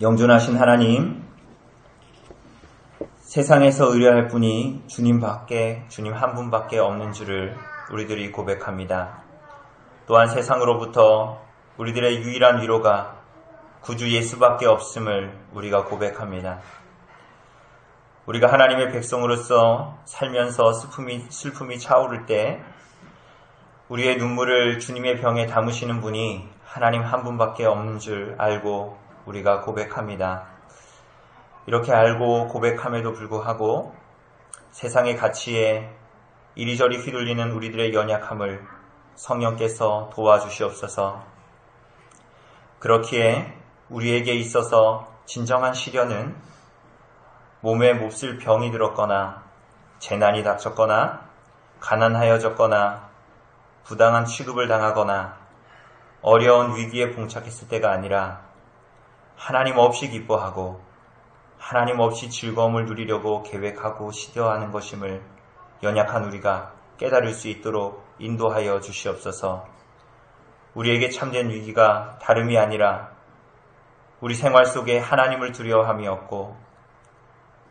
영존하신 하나님, 세상에서 의뢰할 분이 주님 한 분밖에 없는 줄을 우리들이 고백합니다. 또한 세상으로부터 우리들의 유일한 위로가 구주 예수밖에 없음을 우리가 고백합니다. 우리가 하나님의 백성으로서 살면서 슬픔이 차오를 때 우리의 눈물을 주님의 병에 담으시는 분이 하나님 한 분밖에 없는 줄 알고 우리가 고백합니다. 이렇게 알고 고백함에도 불구하고 세상의 가치에 이리저리 휘둘리는 우리들의 연약함을 성령께서 도와주시옵소서. 그렇기에 우리에게 있어서 진정한 시련은 몸에 몹쓸 병이 들었거나 재난이 닥쳤거나 가난하여졌거나 부당한 취급을 당하거나 어려운 위기에 봉착했을 때가 아니라 하나님 없이 기뻐하고 하나님 없이 즐거움을 누리려고 계획하고 시도하는 것임을 연약한 우리가 깨달을 수 있도록 인도하여 주시옵소서. 우리에게 참된 위기가 다름이 아니라 우리 생활 속에 하나님을 두려워함이었고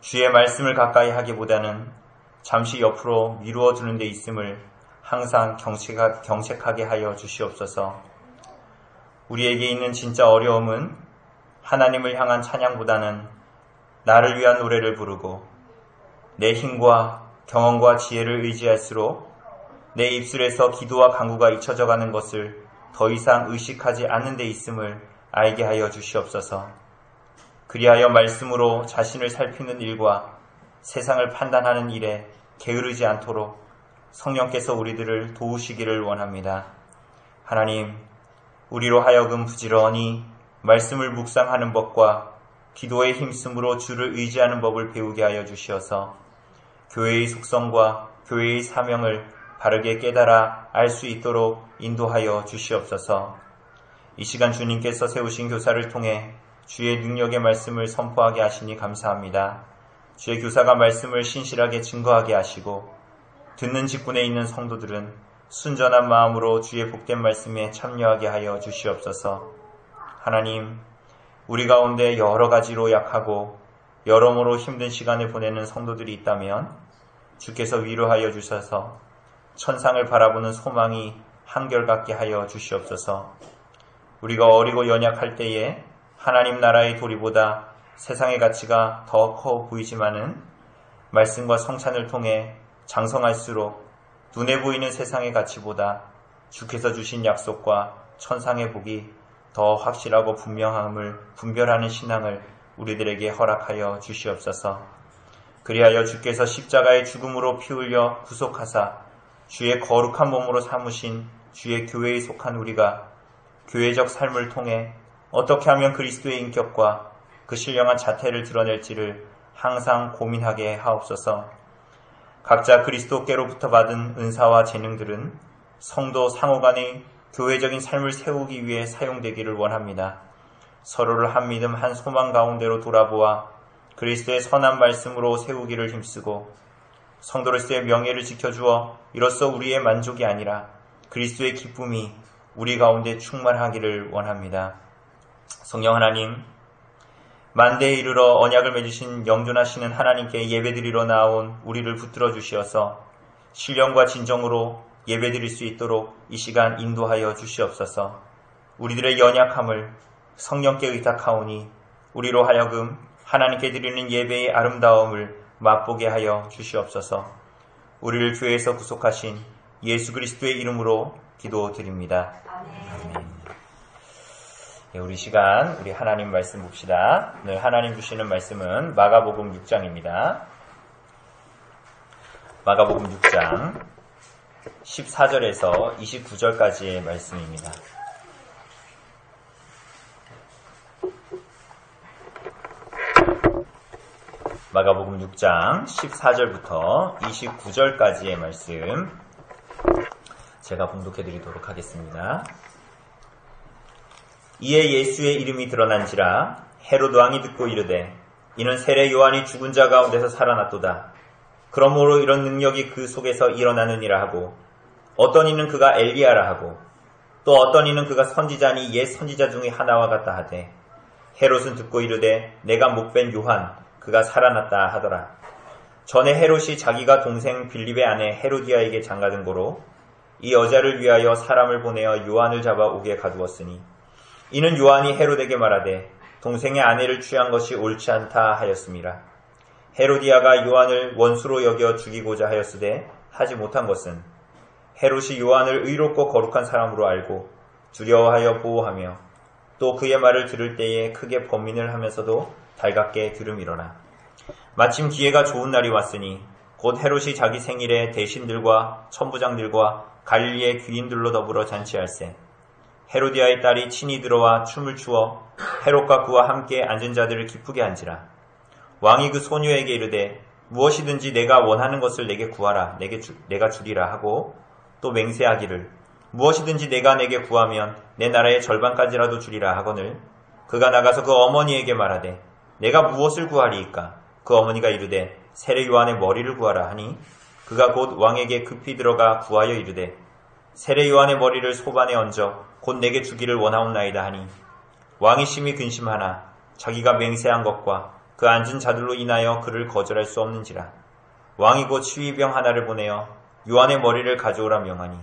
주의 말씀을 가까이 하기보다는 잠시 옆으로 미루어 두는 데 있음을 항상 경책하게 하여 주시옵소서. 우리에게 있는 진짜 어려움은 하나님을 향한 찬양보다는 나를 위한 노래를 부르고 내 힘과 경험과 지혜를 의지할수록 내 입술에서 기도와 간구가 잊혀져 가는 것을 더 이상 의식하지 않는 데 있음을 알게 하여 주시옵소서. 그리하여 말씀으로 자신을 살피는 일과 세상을 판단하는 일에 게으르지 않도록 성령께서 우리들을 도우시기를 원합니다. 하나님, 우리로 하여금 부지런히 말씀을 묵상하는 법과 기도에 힘쓰므로 주를 의지하는 법을 배우게 하여 주시어서 교회의 속성과 교회의 사명을 바르게 깨달아 알 수 있도록 인도하여 주시옵소서. 이 시간 주님께서 세우신 교사를 통해 주의 능력의 말씀을 선포하게 하시니 감사합니다. 주의 교사가 말씀을 신실하게 증거하게 하시고 듣는 직분에 있는 성도들은 순전한 마음으로 주의 복된 말씀에 참여하게 하여 주시옵소서. 하나님, 우리 가운데 여러 가지로 약하고 여러모로 힘든 시간을 보내는 성도들이 있다면 주께서 위로하여 주셔서 천상을 바라보는 소망이 한결같게 하여 주시옵소서. 우리가 어리고 연약할 때에 하나님 나라의 도리보다 세상의 가치가 더 커 보이지만은 말씀과 성찬을 통해 장성할수록 눈에 보이는 세상의 가치보다 주께서 주신 약속과 천상의 복이 더 확실하고 분명함을 분별하는 신앙을 우리들에게 허락하여 주시옵소서. 그리하여 주께서 십자가의 죽음으로 피 흘려 구속하사 주의 거룩한 몸으로 삼으신 주의 교회에 속한 우리가 교회적 삶을 통해 어떻게 하면 그리스도의 인격과 그 신령한 자태를 드러낼지를 항상 고민하게 하옵소서. 각자 그리스도께로부터 받은 은사와 재능들은 성도 상호간의 교회적인 삶을 세우기 위해 사용되기를 원합니다. 서로를 한 믿음 한 소망 가운데로 돌아보아 그리스도의 선한 말씀으로 세우기를 힘쓰고 성도로서의 명예를 지켜주어 이로써 우리의 만족이 아니라 그리스도의 기쁨이 우리 가운데 충만하기를 원합니다. 성령 하나님, 만대에 이르러 언약을 맺으신 영존하시는 하나님께 예배드리러 나온 우리를 붙들어 주시어서 신령과 진정으로 예배드릴 수 있도록 이 시간 인도하여 주시옵소서. 우리들의 연약함을 성령께 의탁하오니 우리로 하여금 하나님께 드리는 예배의 아름다움을 맛보게 하여 주시옵소서. 우리를 죄에서 구속하신 예수 그리스도의 이름으로 기도드립니다. 아멘. 네, 우리 시간 우리 하나님 말씀 봅시다. 오늘 하나님 주시는 말씀은 마가복음 6장입니다. 마가복음 6장 14절에서 29절까지의 말씀입니다. 마가복음 6장 14절부터 29절까지의 말씀 제가 봉독해 드리도록 하겠습니다. 이에 예수의 이름이 드러난지라 헤로드 왕이 듣고 이르되 이는 세례 요한이 죽은 자 가운데서 살아났도다. 그러므로 이런 능력이 그 속에서 일어나느니라 하고 어떤 이는 그가 엘리야라 하고 또 어떤 이는 그가 선지자니 옛 선지자 중의 하나와 같다 하되 헤롯은 듣고 이르되 내가 목벤 요한 그가 살아났다 하더라. 전에 헤롯이 자기가 동생 빌립의 아내 헤로디아에게 장가든 고로 이 여자를 위하여 사람을 보내어 요한을 잡아 옥에 가두었으니 이는 요한이 헤롯에게 말하되 동생의 아내를 취한 것이 옳지 않다 하였음이라. 헤로디아가 요한을 원수로 여겨 죽이고자 하였으되 하지 못한 것은 헤롯이 요한을 의롭고 거룩한 사람으로 알고 두려워하여 보호하며 또 그의 말을 들을 때에 크게 번민을 하면서도 달갑게 들음이로라. 마침 기회가 좋은 날이 왔으니 곧 헤롯이 자기 생일에 대신들과 천부장들과 갈릴리의 귀인들로 더불어 잔치할세. 헤로디아의 딸이 친히 들어와 춤을 추어 헤롯과 그와 함께 앉은 자들을 기쁘게 한지라. 왕이 그 소녀에게 이르되 무엇이든지 내가 원하는 것을 내게 구하라 내가 주리라 하고 또 맹세하기를 무엇이든지 내가 내게 구하면 내 나라의 절반까지라도 주리라 하거늘 그가 나가서 그 어머니에게 말하되 내가 무엇을 구하리이까? 그 어머니가 이르되 세례 요한의 머리를 구하라 하니 그가 곧 왕에게 급히 들어가 구하여 이르되 세례 요한의 머리를 소반에 얹어 곧 내게 주기를 원하옵나이다 하니 왕이 심히 근심하나 자기가 맹세한 것과 그 앉은 자들로 인하여 그를 거절할 수 없는지라. 왕이 곧 시위병 하나를 보내어 요한의 머리를 가져오라 명하니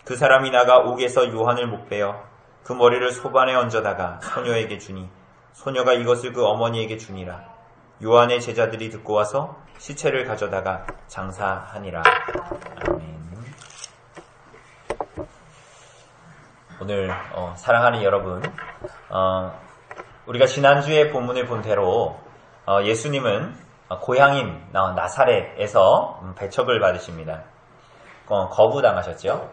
그 사람이 나가 옥에서 요한을 목베어 그 머리를 소반에 얹어다가 소녀에게 주니 소녀가 이것을 그 어머니에게 주니라. 요한의 제자들이 듣고 와서 시체를 가져다가 장사하니라. 아멘. 오늘 사랑하는 여러분, 우리가 지난주에 본문을 본 대로 예수님은 고향인 나사렛에서 배척을 받으십니다. 거부당하셨죠.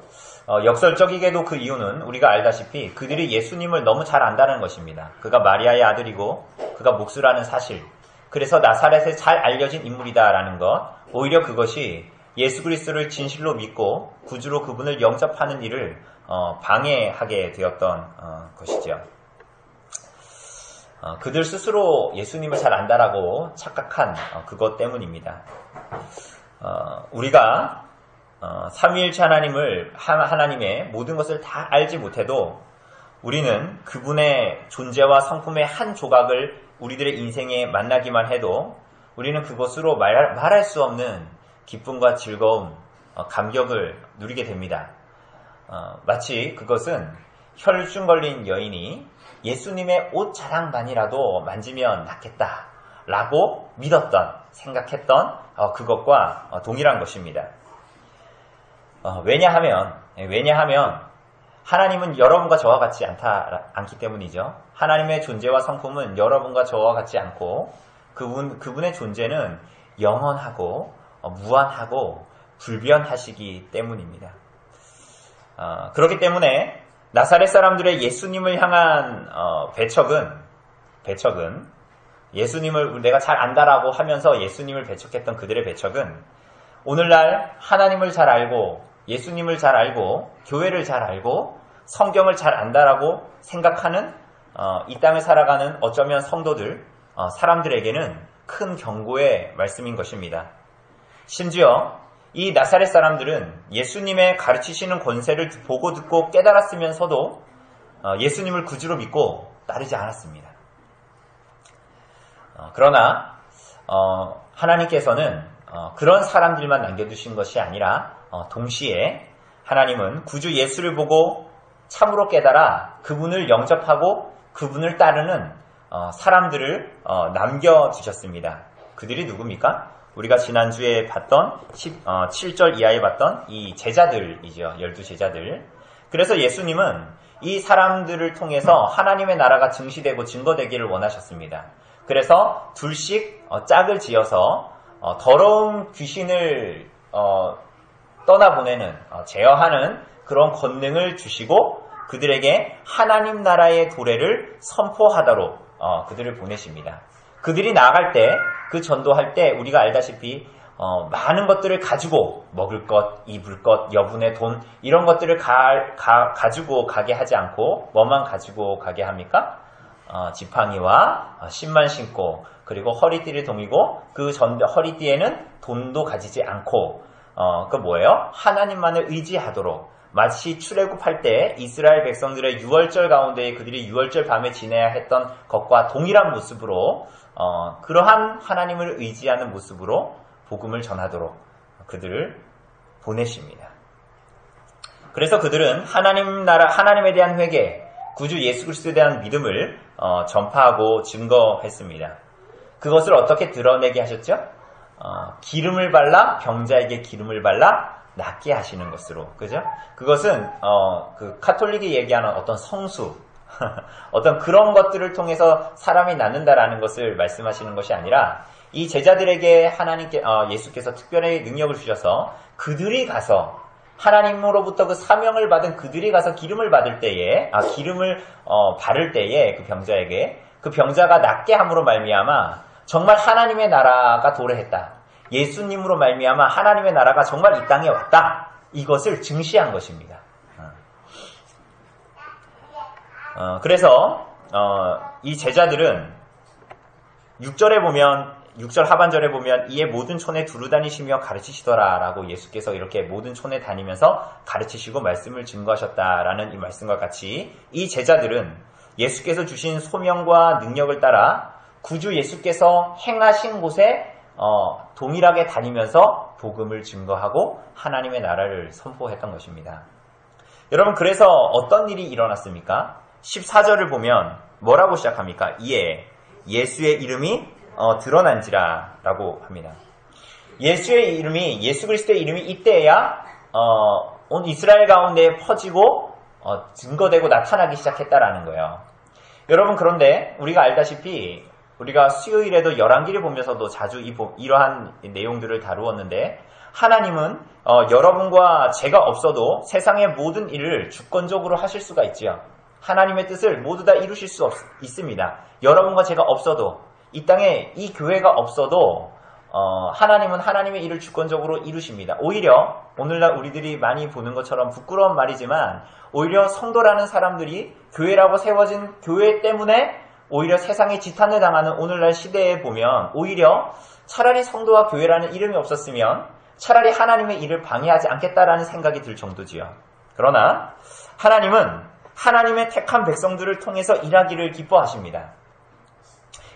역설적이게도 그 이유는 우리가 알다시피 그들이 예수님을 너무 잘 안다는 것입니다. 그가 마리아의 아들이고 그가 목수라는 사실, 그래서 나사렛에 잘 알려진 인물이다라는 것, 오히려 그것이 예수 그리스도를 진실로 믿고 구주로 그분을 영접하는 일을 방해하게 되었던 것이죠. 그들 스스로 예수님을 잘 안다라고 착각한 그것 때문입니다. 우리가 삼위일체 하나님의 모든 것을 다 알지 못해도 우리는 그분의 존재와 성품의 한 조각을 우리들의 인생에 만나기만 해도 우리는 그것으로 말할 수 없는 기쁨과 즐거움, 감격을 누리게 됩니다. 마치 그것은 혈중 걸린 여인이 예수님의 옷 자랑만이라도 만지면 낫겠다라고 믿었던, 생각했던 그것과 동일한 것입니다. 왜냐하면 하나님은 여러분과 저와 같지 않기 때문이죠. 하나님의 존재와 성품은 여러분과 저와 같지 않고 그분의 존재는 영원하고 무한하고 불변하시기 때문입니다. 그렇기 때문에 나사렛 사람들의 예수님을 향한 배척은 예수님을 내가 잘 안다라고 하면서 예수님을 배척했던 그들의 배척은 오늘날 하나님을 잘 알고 예수님을 잘 알고 교회를 잘 알고 성경을 잘 안다라고 생각하는 이 땅을 살아가는 어쩌면 성도들, 사람들에게는 큰 경고의 말씀인 것입니다. 심지어 이 나사렛 사람들은 예수님의 가르치시는 권세를 보고 듣고 깨달았으면서도 예수님을 구주로 믿고 따르지 않았습니다. 그러나 하나님께서는 그런 사람들만 남겨두신 것이 아니라 동시에 하나님은 구주 예수를 보고 참으로 깨달아 그분을 영접하고 그분을 따르는 사람들을 남겨주셨습니다. 그들이 누굽니까? 우리가 지난주에 봤던 7절 이하에 봤던 이 제자들이죠. 12제자들. 그래서 예수님은 이 사람들을 통해서 하나님의 나라가 증시되고 증거되기를 원하셨습니다. 그래서 둘씩 짝을 지어서 더러운 귀신을 떠나보내는, 제어하는 그런 권능을 주시고 그들에게 하나님 나라의 도래를 선포하도록 그들을 보내십니다. 그들이 나아갈 때, 그 전도할 때 우리가 알다시피 많은 것들을 가지고 먹을 것, 입을 것, 여분의 돈 이런 것들을 가지고 가게 하지 않고 뭐만 가지고 가게 합니까? 지팡이와 신만 신고 그리고 허리띠를 동이고 그 허리띠에는 돈도 가지지 않고 그 뭐예요? 하나님만을 의지하도록 마치 출애굽할 때 이스라엘 백성들의 유월절 가운데 그들이 유월절 밤에 지내야 했던 것과 동일한 모습으로 그러한 하나님을 의지하는 모습으로 복음을 전하도록 그들을 보내십니다. 그래서 그들은 하나님에 대한 회개, 구주 예수 그리스도에 대한 믿음을 전파하고 증거했습니다. 그것을 어떻게 드러내게 하셨죠? 기름을 발라 병자에게 기름을 발라 낫게 하시는 것으로, 그죠? 그것은 그 카톨릭이 얘기하는 어떤 성수, 어떤 그런 것들을 통해서 사람이 낫는다라는 것을 말씀하시는 것이 아니라 이 제자들에게 예수께서 특별히 능력을 주셔서 그들이 가서 하나님으로부터 그 사명을 받은 그들이 가서 기름을 바를 때에 그 병자에게 그 병자가 낫게 함으로 말미암아 정말 하나님의 나라가 도래했다. 예수님으로 말미암아 하나님의 나라가 정말 이 땅에 왔다. 이것을 증시한 것입니다. 그래서 이 제자들은 6절 하반절에 보면 이에 모든 촌에 두루 다니시며 가르치시더라라고 예수께서 이렇게 모든 촌에 다니면서 가르치시고 말씀을 증거하셨다라는 이 말씀과 같이 이 제자들은 예수께서 주신 소명과 능력을 따라 구주 예수께서 행하신 곳에 동일하게 다니면서 복음을 증거하고 하나님의 나라를 선포했던 것입니다. 여러분, 그래서 어떤 일이 일어났습니까? 14절을 보면 뭐라고 시작합니까? 이에 예수의 이름이 드러난지라 라고 합니다. 예수의 이름이, 예수 그리스도의 이름이 이때야 온 이스라엘 가운데 퍼지고 증거되고 나타나기 시작했다라는 거예요. 여러분, 그런데 우리가 알다시피 우리가 수요일에도 열왕기를 보면서도 자주 이러한 내용들을 다루었는데 하나님은 여러분과 제가 없어도 세상의 모든 일을 주권적으로 하실 수가 있지요. 하나님의 뜻을 모두 다 이루실 수 있습니다. 여러분과 제가 없어도 이 땅에 이 교회가 없어도 하나님은 하나님의 일을 주권적으로 이루십니다. 오히려 오늘날 우리들이 많이 보는 것처럼 부끄러운 말이지만 오히려 성도라는 사람들이 교회라고 세워진 교회 때문에 오히려 세상에 지탄을 당하는 오늘날 시대에 보면 오히려 차라리 성도와 교회라는 이름이 없었으면 차라리 하나님의 일을 방해하지 않겠다라는 생각이 들 정도지요. 그러나 하나님은 하나님의 택한 백성들을 통해서 일하기를 기뻐하십니다.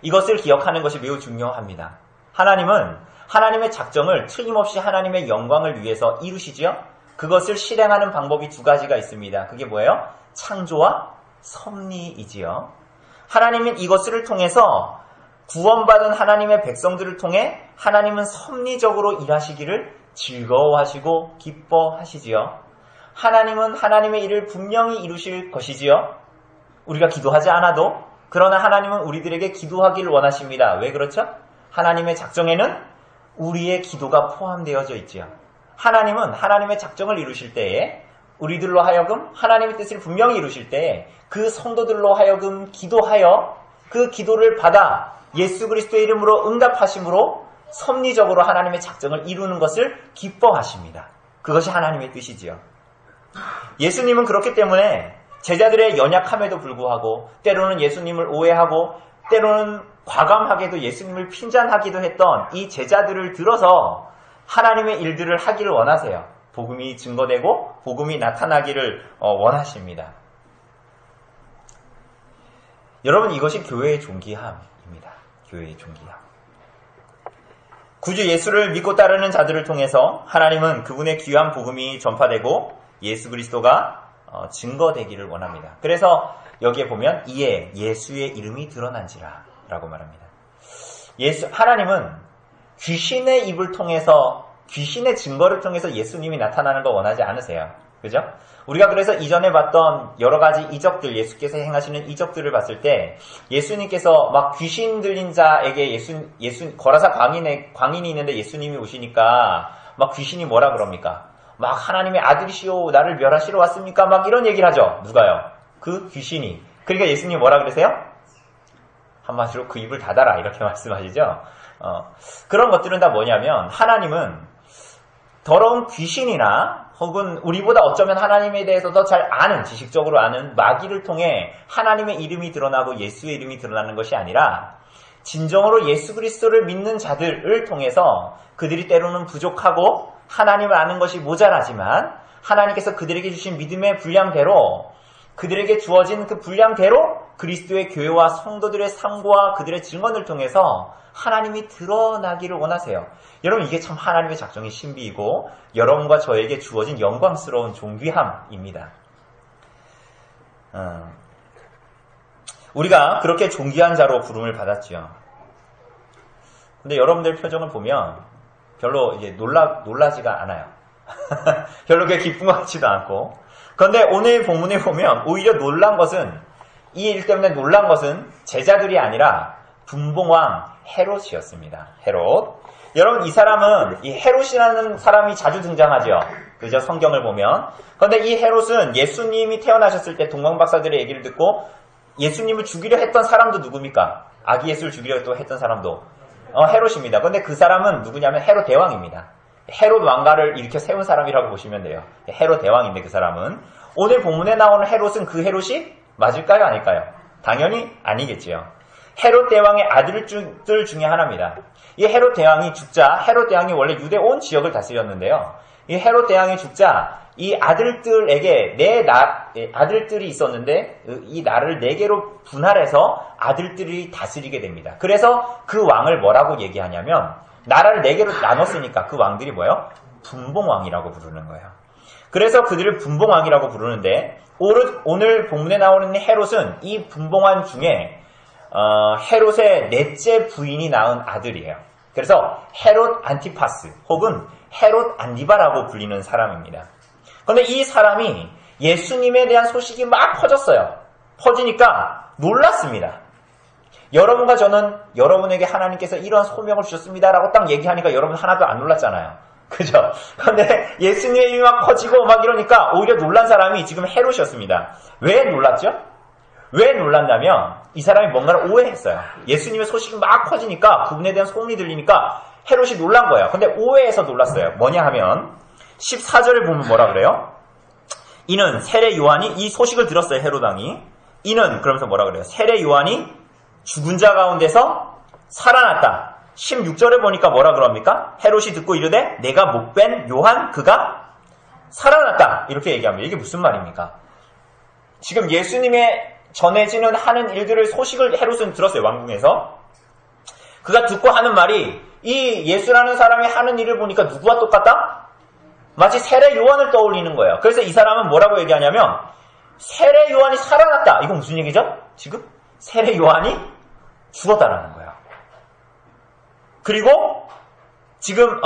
이것을 기억하는 것이 매우 중요합니다. 하나님은 하나님의 작정을 틀림없이 하나님의 영광을 위해서 이루시지요. 그것을 실행하는 방법이 두 가지가 있습니다. 그게 뭐예요? 창조와 섭리이지요. 하나님은 이것을 통해서 구원받은 하나님의 백성들을 통해 하나님은 섭리적으로 일하시기를 즐거워하시고 기뻐하시지요. 하나님은 하나님의 일을 분명히 이루실 것이지요. 우리가 기도하지 않아도, 그러나 하나님은 우리들에게 기도하기를 원하십니다. 왜 그렇죠? 하나님의 작정에는 우리의 기도가 포함되어져 있지요. 하나님은 하나님의 작정을 이루실 때에 우리들로 하여금 하나님의 뜻을 분명히 이루실 때에 그 성도들로 하여금 기도하여 그 기도를 받아 예수 그리스도의 이름으로 응답하심으로 섭리적으로 하나님의 작정을 이루는 것을 기뻐하십니다. 그것이 하나님의 뜻이지요. 예수님은 그렇기 때문에 제자들의 연약함에도 불구하고 때로는 예수님을 오해하고 때로는 과감하게도 예수님을 핀잔하기도 했던 이 제자들을 들어서 하나님의 일들을 하기를 원하세요. 복음이 증거되고 복음이 나타나기를 원하십니다. 여러분, 이것이 교회의 존귀함입니다. 교회의 존귀함. 구주 예수를 믿고 따르는 자들을 통해서 하나님은 그분의 귀한 복음이 전파되고 예수 그리스도가 증거되기를 원합니다. 그래서 여기에 보면 이에 예수의 이름이 드러난지라 라고 말합니다. 하나님은 귀신의 입을 통해서, 귀신의 증거를 통해서 예수님이 나타나는 거 원하지 않으세요. 그죠? 우리가 그래서 이전에 봤던 여러 가지 이적들, 예수께서 행하시는 이적들을 봤을 때 예수님께서 막 귀신 들린 자에게 거라사 광인이 있는데 예수님이 오시니까 막 귀신이 뭐라 그럽니까? 막 하나님의 아들이시오, 나를 멸하시러 왔습니까? 막 이런 얘기를 하죠. 누가요? 그 귀신이. 그러니까 예수님이 뭐라 그러세요? 한마디로 그 입을 닫아라, 이렇게 말씀하시죠. 그런 것들은 다 뭐냐면 하나님은 더러운 귀신이나 혹은 우리보다 어쩌면 하나님에 대해서 더 잘 아는, 지식적으로 아는 마귀를 통해 하나님의 이름이 드러나고 예수의 이름이 드러나는 것이 아니라 진정으로 예수 그리스도를 믿는 자들을 통해서 그들이 때로는 부족하고 하나님을 아는 것이 모자라지만 하나님께서 그들에게 주신 믿음의 분량대로 그들에게 주어진 그 분량대로 그리스도의 교회와 성도들의 삶과 그들의 증언을 통해서 하나님이 드러나기를 원하세요. 여러분, 이게 참 하나님의 작정의 신비이고 여러분과 저에게 주어진 영광스러운 존귀함입니다. 우리가 그렇게 존귀한 자로 부름을 받았지요. 근데 여러분들 표정을 보면 별로 이제 놀라지가 않아요. 별로 그렇게 기쁜 것 같지도 않고. 그런데 오늘 본문에 보면 오히려 이 일 때문에 놀란 것은 제자들이 아니라 분봉왕 헤롯이었습니다. 헤롯. 여러분, 이 사람은, 이 헤롯이라는 사람이 자주 등장하죠. 그죠? 성경을 보면. 그런데 이 헤롯은 예수님이 태어나셨을 때 동방박사들의 얘기를 듣고 예수님을 죽이려 했던 사람도 누굽니까? 아기 예수를 죽이려 또 했던 사람도 헤롯입니다. 그런데 그 사람은 누구냐면 헤롯 대왕입니다. 헤롯 왕가를 일으켜 세운 사람이라고 보시면 돼요. 헤롯 대왕인데 그 사람은. 오늘 본문에 나오는 헤롯은 그 헤롯이 맞을까요? 아닐까요? 당연히 아니겠지요. 헤롯 대왕의 아들들 중에 하나입니다. 이 헤롯 대왕이 죽자, 헤롯 대왕이 원래 유대 온 지역을 다스렸는데요. 이 헤롯 대왕이 죽자 이 아들들에게 아들들이 있었는데 이 나라를 4개로 분할해서 아들들이 다스리게 됩니다. 그래서 그 왕을 뭐라고 얘기하냐면 나라를 4개로 나눴으니까 그 왕들이 뭐예요? 분봉왕이라고 부르는 거예요. 그래서 그들을 분봉왕이라고 부르는데 오늘 본문에 나오는 헤롯은 이 분봉왕 중에 헤롯의 넷째 부인이 낳은 아들이에요. 그래서 헤롯 안티파스 혹은 헤롯 안디바라고 불리는 사람입니다. 그런데 이 사람이 예수님에 대한 소식이 막 퍼졌어요. 퍼지니까 놀랐습니다. 여러분과 저는 여러분에게 하나님께서 이런 소명을 주셨습니다라고 딱 얘기하니까 여러분 하나도 안 놀랐잖아요. 그죠? 그런데 예수님의 이름이 막 퍼지고 막 이러니까 오히려 놀란 사람이 지금 헤롯이었습니다. 왜 놀랐죠? 왜 놀랐냐면 이 사람이 뭔가를 오해했어요. 예수님의 소식이 막 퍼지니까 그분에 대한 소문이 들리니까 헤롯이 놀란 거예요. 근데 오해해서 놀랐어요. 뭐냐 하면 14절을 보면 뭐라 그래요? 이는 세례 요한이 이 소식을 들었어요. 헤롯 왕이. 이는 그러면서 뭐라 그래요? 세례 요한이 죽은 자 가운데서 살아났다. 16절에 보니까 뭐라 그럽니까? 헤롯이 듣고 이르되 내가 목벤 요한 그가 살아났다. 이렇게 얘기합니다. 이게 무슨 말입니까? 지금 예수님의 전해지는 하는 일들을 소식을 헤롯은 들었어요. 왕궁에서. 그가 듣고 하는 말이 이 예수라는 사람이 하는 일을 보니까 누구와 똑같다? 마치 세례 요한을 떠올리는 거예요. 그래서 이 사람은 뭐라고 얘기하냐면 세례 요한이 살아났다. 이건 무슨 얘기죠? 지금 세례 요한이 죽었다라는 거예요. 그리고 지금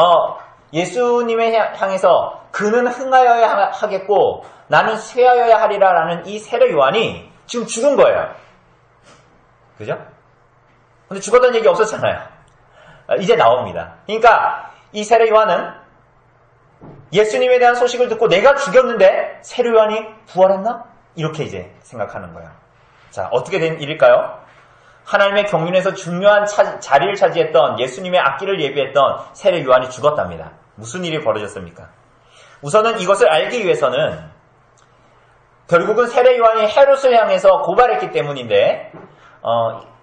예수님에 향해서 그는 흥하여야 하겠고 나는 쇠하여야 하리라라는 이 세례 요한이 지금 죽은 거예요. 그죠? 근데 죽었다는 얘기 없었잖아요. 이제 나옵니다. 그러니까 이 세례 요한은 예수님에 대한 소식을 듣고 내가 죽였는데 세례 요한이 부활했나? 이렇게 이제 생각하는 거예요. 자, 어떻게 된 일일까요? 하나님의 경륜에서 중요한 자리를 차지했던 예수님의 앞길을 예비했던 세례 요한이 죽었답니다. 무슨 일이 벌어졌습니까? 우선은 이것을 알기 위해서는 결국은 세례 요한이 헤롯을 향해서 고발했기 때문인데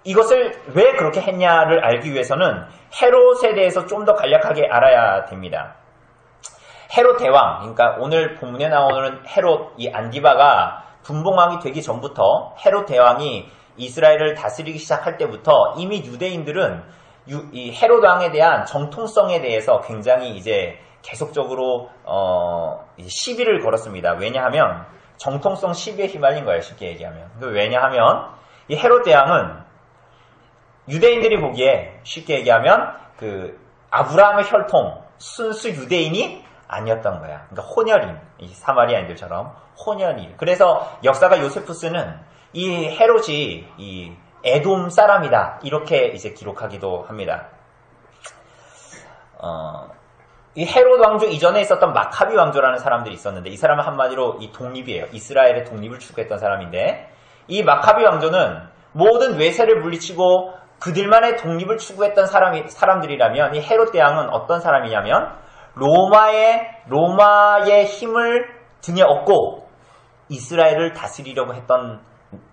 이것을 왜 그렇게 했냐를 알기 위해서는 헤롯에 대해서 좀 더 간략하게 알아야 됩니다. 헤롯 대왕, 그러니까 오늘 본문에 나오는 헤롯, 이 안디바가 분봉왕이 되기 전부터 헤롯 대왕이 이스라엘을 다스리기 시작할 때부터 이미 유대인들은 이 헤롯 왕에 대한 정통성에 대해서 굉장히 이제 계속적으로 시비를 걸었습니다. 왜냐하면 정통성 시비에 휘말린 거예요. 쉽게 얘기하면. 왜냐하면 이 헤롯 대왕은 유대인들이 보기에 쉽게 얘기하면 그 아브라함의 혈통 순수 유대인이 아니었던 거야. 그러니까 혼혈인, 이 사마리아인들처럼 혼혈인. 그래서 역사가 요세푸스는 이 헤롯이 이 에돔 사람이다 이렇게 이제 기록하기도 합니다. 이 헤롯 왕조 이전에 있었던 마카비 왕조라는 사람들이 있었는데 이 사람은 한마디로 이 독립이에요. 이스라엘의 독립을 추구했던 사람인데 이 마카비 왕조는 모든 외세를 물리치고 그들만의 독립을 추구했던 사람들이라면 이 헤롯 대왕은 어떤 사람이냐면 로마의 힘을 등에 업고 이스라엘을 다스리려고 했던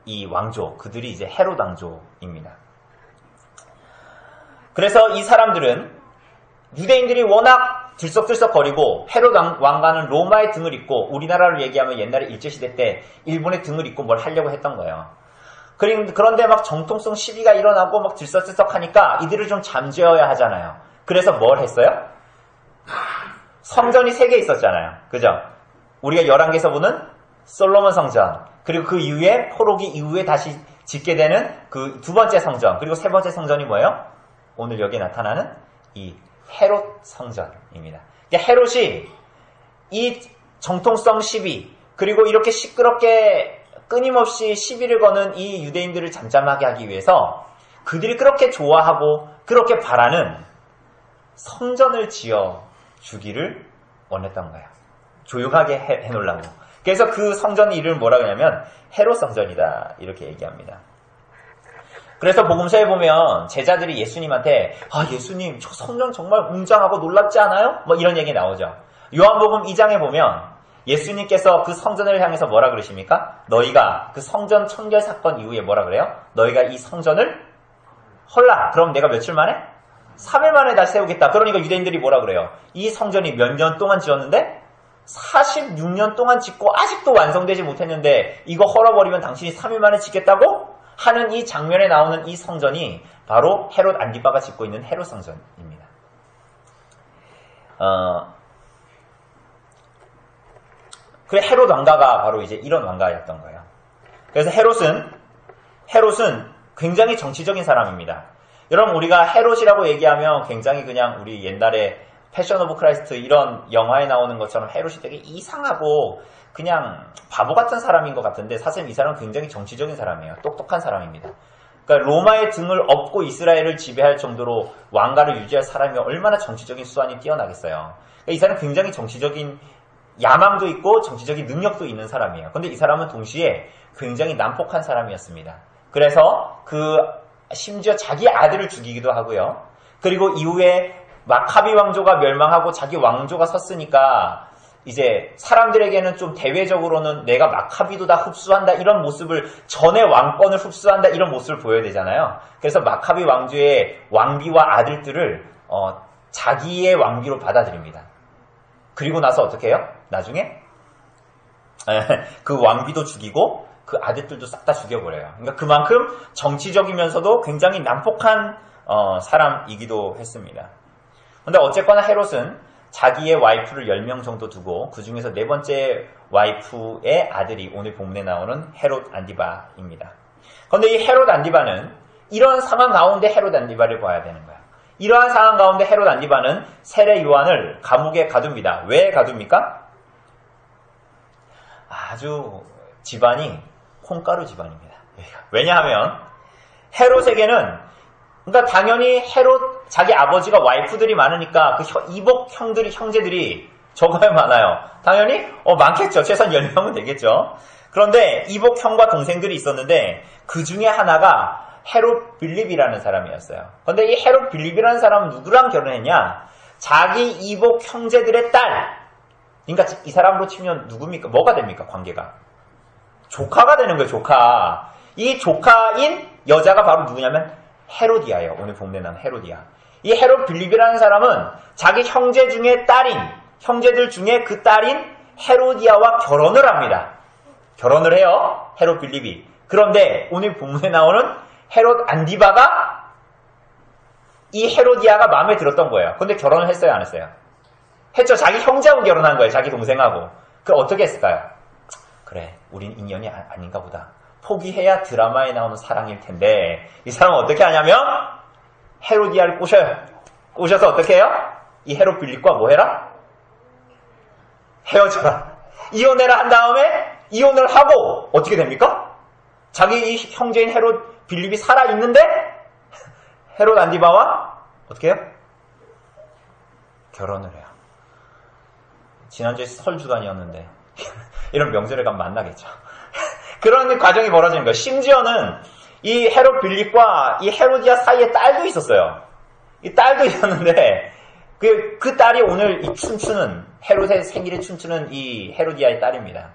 이 왕조, 그들이 이제 헤롯 왕조입니다. 그래서 이 사람들은 유대인들이 워낙 들썩들썩거리고 헤롯 왕가는 로마의 등을 잇고 우리나라로 얘기하면 옛날에 일제시대 때 일본의 등을 잇고 뭘 하려고 했던 거예요. 그런데 막 정통성 시비가 일어나고 막 들썩들썩하니까 이들을 좀 잠재워야 하잖아요. 그래서 뭘 했어요? 성전이 3개 있었잖아요. 그죠? 우리가 11개에서 보는 솔로몬 성전, 그리고 그 이후에 포로기 이후에 다시 짓게 되는 그 2번째 성전, 그리고 3번째 성전이 뭐예요? 오늘 여기에 나타나는 이 헤롯 성전입니다. 그러니까 헤롯이 이 정통성 시비, 그리고 이렇게 시끄럽게 끊임없이 시비를 거는 이 유대인들을 잠잠하게 하기 위해서 그들이 그렇게 좋아하고 그렇게 바라는 성전을 지어 주기를 원했던 거예요. 조용하게 해놓으려고. 그래서 그 성전 이름을 뭐라고 하냐면 헤롯 성전이다 이렇게 얘기합니다. 그래서 복음서에 보면 제자들이 예수님한테 예수님 저 성전 정말 웅장하고 놀랍지 않아요? 뭐 이런 얘기 나오죠. 요한복음 2장에 보면 예수님께서 그 성전을 향해서 뭐라 그러십니까? 너희가 그 성전 청결 사건 이후에 뭐라 그래요? 너희가 이 성전을 헐라. 그럼 내가 며칠 만에? 3일 만에 다시 세우겠다. 그러니까 유대인들이 뭐라 그래요? 이 성전이 몇 년 동안 지었는데? 46년 동안 짓고 아직도 완성되지 못했는데 이거 헐어버리면 당신이 3일 만에 짓겠다고? 하는 이 장면에 나오는 이 성전이 바로 헤롯 안디바가 짓고 있는 헤롯 성전입니다. 그래 헤롯 왕가가 바로 이제 이런 왕가였던 거예요. 그래서 헤롯은 굉장히 정치적인 사람입니다. 여러분 우리가 헤롯이라고 얘기하면 굉장히 그냥 우리 옛날에 패션 오브 크라이스트 이런 영화에 나오는 것처럼 헤롯이 되게 이상하고 그냥 바보 같은 사람인 것 같은데 사실 이 사람은 굉장히 정치적인 사람이에요. 똑똑한 사람입니다. 그러니까 로마의 등을 업고 이스라엘을 지배할 정도로 왕가를 유지할 사람이 얼마나 정치적인 수완이 뛰어나겠어요. 그러니까 이 사람은 굉장히 정치적인 야망도 있고 정치적인 능력도 있는 사람이에요. 그런데 이 사람은 동시에 굉장히 난폭한 사람이었습니다. 그래서 심지어 자기 아들을 죽이기도 하고요. 그리고 이후에 마카비 왕조가 멸망하고 자기 왕조가 섰으니까 이제 사람들에게는 좀 대외적으로는 내가 마카비도 다 흡수한다 이런 모습을 전의 왕권을 흡수한다 이런 모습을 보여야 되잖아요. 그래서 마카비 왕조의 왕비와 아들들을 자기의 왕비로 받아들입니다. 그리고 나서 어떻게 해요? 나중에 그 왕비도 죽이고 그 아들들도 싹 다 죽여버려요. 그러니까 그만큼 정치적이면서도 굉장히 난폭한 사람이기도 했습니다. 근데 어쨌거나 헤롯은 자기의 와이프를 10명 정도 두고 그 중에서 4번째 와이프의 아들이 오늘 본문에 나오는 헤롯 안디바입니다. 그런데 이 헤롯 안디바는 이런 상황 가운데 헤롯 안디바를 봐야 되는 거야. 이러한 상황 가운데 헤롯 안디바는 세례 요한을 감옥에 가둡니다. 왜 가둡니까? 아주 집안이 콩가루 집안입니다. 왜냐하면 헤롯에게는 그러니까 당연히 헤롯 자기 아버지가 와이프들이 많으니까 그 이복 형제들이 적어야 많아요. 당연히 많겠죠. 최소한 10명은 되겠죠. 그런데 이복 형과 동생들이 있었는데 그 중에 하나가 헤롯 빌립이라는 사람이었어요. 그런데 이 헤롯 빌립이라는 사람은 누구랑 결혼했냐? 자기 이복 형제들의 딸. 그러니까 이 사람으로 치면 누굽니까? 뭐가 됩니까? 관계가. 조카가 되는 거예요. 조카. 이 조카인 여자가 바로 누구냐면 헤로디아예요. 오늘 본문에 나온 헤로디아. 이 헤롯 빌립이라는 사람은 자기 형제 중에 형제들 중에 그 딸인 헤로디아와 결혼을 합니다. 결혼을 해요. 헤롯 빌립이. 그런데 오늘 본문에 나오는 헤롯 안디바가 이 헤로디아가 마음에 들었던 거예요. 근데 결혼을 했어요? 안 했어요? 했죠. 자기 형제하고 결혼한 거예요. 자기 동생하고. 그 어떻게 했을까요? 그래, 우린 인연이 아닌가 보다. 포기해야 드라마에 나오는 사랑일 텐데 이 사람은 어떻게 하냐면 헤로디아를 꼬셔요. 꼬셔서 어떻게 해요? 이 헤롯 빌립과 뭐 해라? 헤어져라. 이혼해라 한 다음에 이혼을 하고 어떻게 됩니까? 자기 이 형제인 헤롯 빌립이 살아있는데 헤롯 안디바와 어떻게 해요? 결혼을 해요. 지난주에 설주간이었는데 이런 명절에 가면 만나겠죠. 그런 과정이 벌어지는 거예요. 심지어는 이 헤롯 빌립과 이 헤로디아 사이에 딸도 있었어요. 이 딸도 있었는데 그 딸이 오늘 이 춤추는 헤롯의 생일에 춤추는 이 헤로디아의 딸입니다.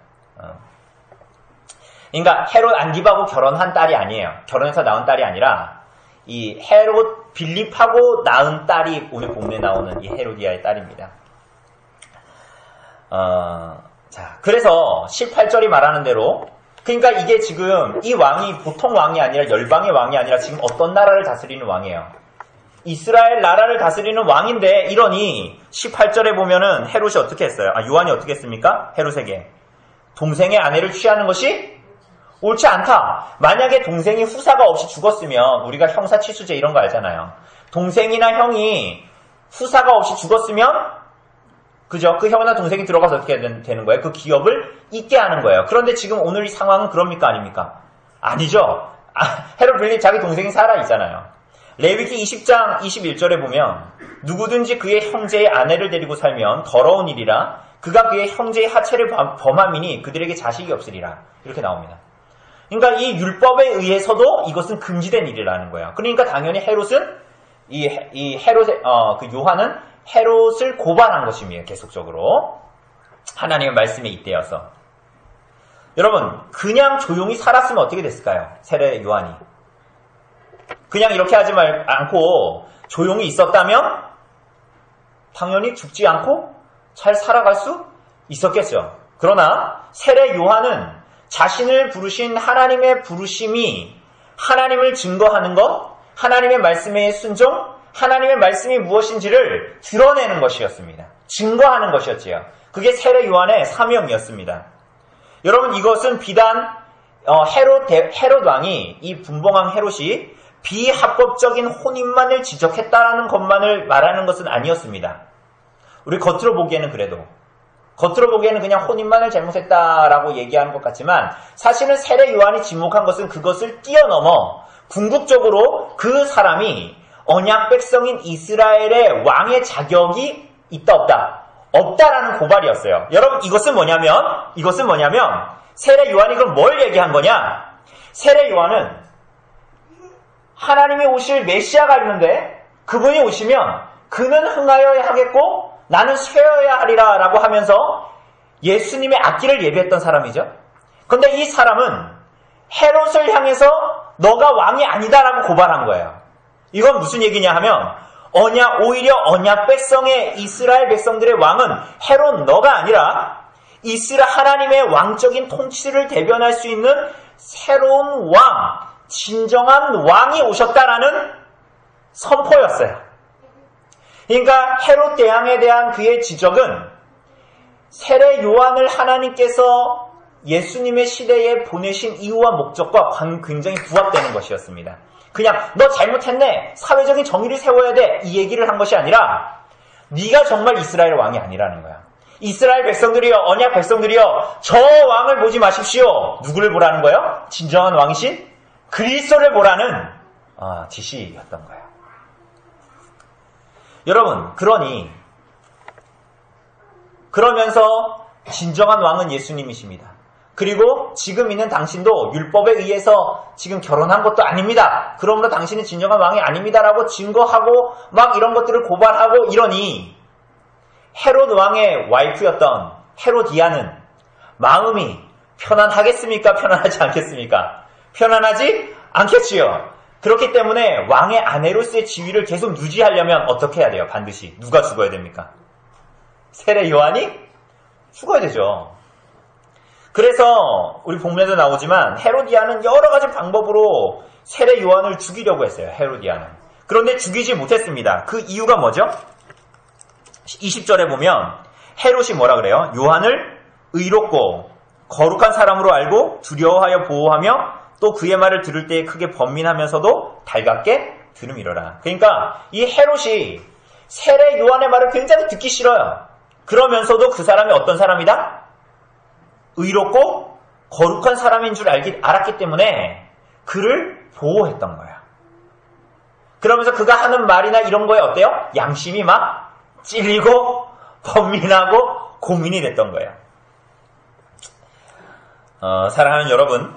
그러니까 헤롯 안디바하고 결혼한 딸이 아니에요. 결혼해서 낳은 딸이 아니라 이 헤롯 빌립하고 낳은 딸이 오늘 본문에 나오는 이 헤로디아의 딸입니다. 자, 그래서 18절이 말하는 대로, 그러니까 이게 지금 이 왕이 보통 왕이 아니라 열방의 왕이 아니라 지금 어떤 나라를 다스리는 왕이에요. 이스라엘 나라를 다스리는 왕인데, 이러니 18절에 보면은 헤롯이 어떻게 했어요? 요한이 어떻게 했습니까? 헤롯에게 동생의 아내를 취하는 것이 옳지 않다. 만약에 동생이 후사가 없이 죽었으면, 우리가 형사치수제 이런 거 알잖아요. 동생이나 형이 후사가 없이 죽었으면, 그죠? 그 형이나 동생이 들어가서 어떻게 되는 거예요? 그 기업을 잇게 하는 거예요. 그런데 지금 오늘 이 상황은 그럽니까? 아닙니까? 아니죠. 헤롯 빌립 자기 동생이 살아있잖아요. 레위기 20장 21절에 보면 누구든지 그의 형제의 아내를 데리고 살면 더러운 일이라 그가 그의 형제의 하체를 범함이니 그들에게 자식이 없으리라. 이렇게 나옵니다. 그러니까 이 율법에 의해서도 이것은 금지된 일이라는 거예요. 그러니까 당연히 헤롯은 그 요한은 헤롯을 고발한 것입니다. 계속적으로 하나님의 말씀에 잇대어서. 여러분, 그냥 조용히 살았으면 어떻게 됐을까요? 세례 요한이 그냥 이렇게 하지 않고 조용히 있었다면 당연히 죽지 않고 잘 살아갈 수 있었겠죠. 그러나 세례 요한은 자신을 부르신 하나님의 부르심이 하나님을 증거하는 것, 하나님의 말씀에 순종, 하나님의 말씀이 무엇인지를 드러내는 것이었습니다. 증거하는 것이었지요. 그게 세례 요한의 사명이었습니다. 여러분, 이것은 비단 헤롯 왕이, 이 분봉왕 헤롯이 비합법적인 혼인만을 지적했다라는 것만을 말하는 것은 아니었습니다. 우리 겉으로 보기에는 그냥 혼인만을 잘못했다라고 얘기하는 것 같지만, 사실은 세례 요한이 지목한 것은 그것을 뛰어넘어 궁극적으로 그 사람이 언약 백성인 이스라엘의 왕의 자격이 있다 없다라는 고발이었어요. 여러분, 이것은 뭐냐면 세례 요한이 그럼 뭘 얘기한 거냐? 세례 요한은 하나님이 오실 메시아가 있는데 그분이 오시면 그는 흥하여야 하겠고 나는 쇠어야 하리라 라고 하면서 예수님의 앞길을 예비했던 사람이죠. 그런데 이 사람은 헤롯을 향해서 너가 왕이 아니다라고 고발한 거예요. 이건 무슨 얘기냐 하면 오히려 언약 백성의 이스라엘 백성들의 왕은 헤롯 너가 아니라 하나님의 왕적인 통치를 대변할 수 있는 새로운 왕, 진정한 왕이 오셨다라는 선포였어요. 그러니까 헤롯 대왕에 대한 그의 지적은 세례 요한을 하나님께서 예수님의 시대에 보내신 이유와 목적과 굉장히 부합되는 것이었습니다. 그냥 너 잘못했네, 사회적인 정의를 세워야 돼, 이 얘기를 한 것이 아니라 네가 정말 이스라엘 왕이 아니라는 거야. 이스라엘 백성들이여, 언약 백성들이여, 저 왕을 보지 마십시오. 누구를 보라는 거예요? 진정한 왕이신 그리스도를 보라는 지시였던 거예요. 여러분, 그러면서 진정한 왕은 예수님이십니다. 그리고 지금 있는 당신도 율법에 의해서 지금 결혼한 것도 아닙니다. 그러므로 당신은 진정한 왕이 아닙니다라고 증거하고 막 이런 것들을 고발하고 이러니 헤롯 왕의 와이프였던 헤로디아는 마음이 편안하겠습니까? 편안하지 않겠습니까? 편안하지 않겠지요. 그렇기 때문에 왕의 아내로서의 지위를 계속 유지하려면 어떻게 해야 돼요? 반드시. 누가 죽어야 됩니까? 세례 요한이 죽어야 되죠. 그래서 우리 본문에도 나오지만 헤로디아는 여러 가지 방법으로 세례 요한을 죽이려고 했어요. 헤로디아는. 그런데 죽이지 못했습니다. 그 이유가 뭐죠? 20절에 보면 헤롯이 뭐라 그래요? 요한을 의롭고 거룩한 사람으로 알고 두려워하여 보호하며 또 그의 말을 들을 때에 크게 번민하면서도 달갑게 들음이러라. 그러니까 이 헤롯이 세례 요한의 말을 굉장히 듣기 싫어요. 그러면서도 그 사람이 어떤 사람이다? 의롭고 거룩한 사람인 줄 알았기 때문에 그를 보호했던 거야. 그러면서 그가 하는 말이나 이런 거에 어때요? 양심이 막 찔리고 번민하고 고민이 됐던 거예요. 사랑하는 여러분,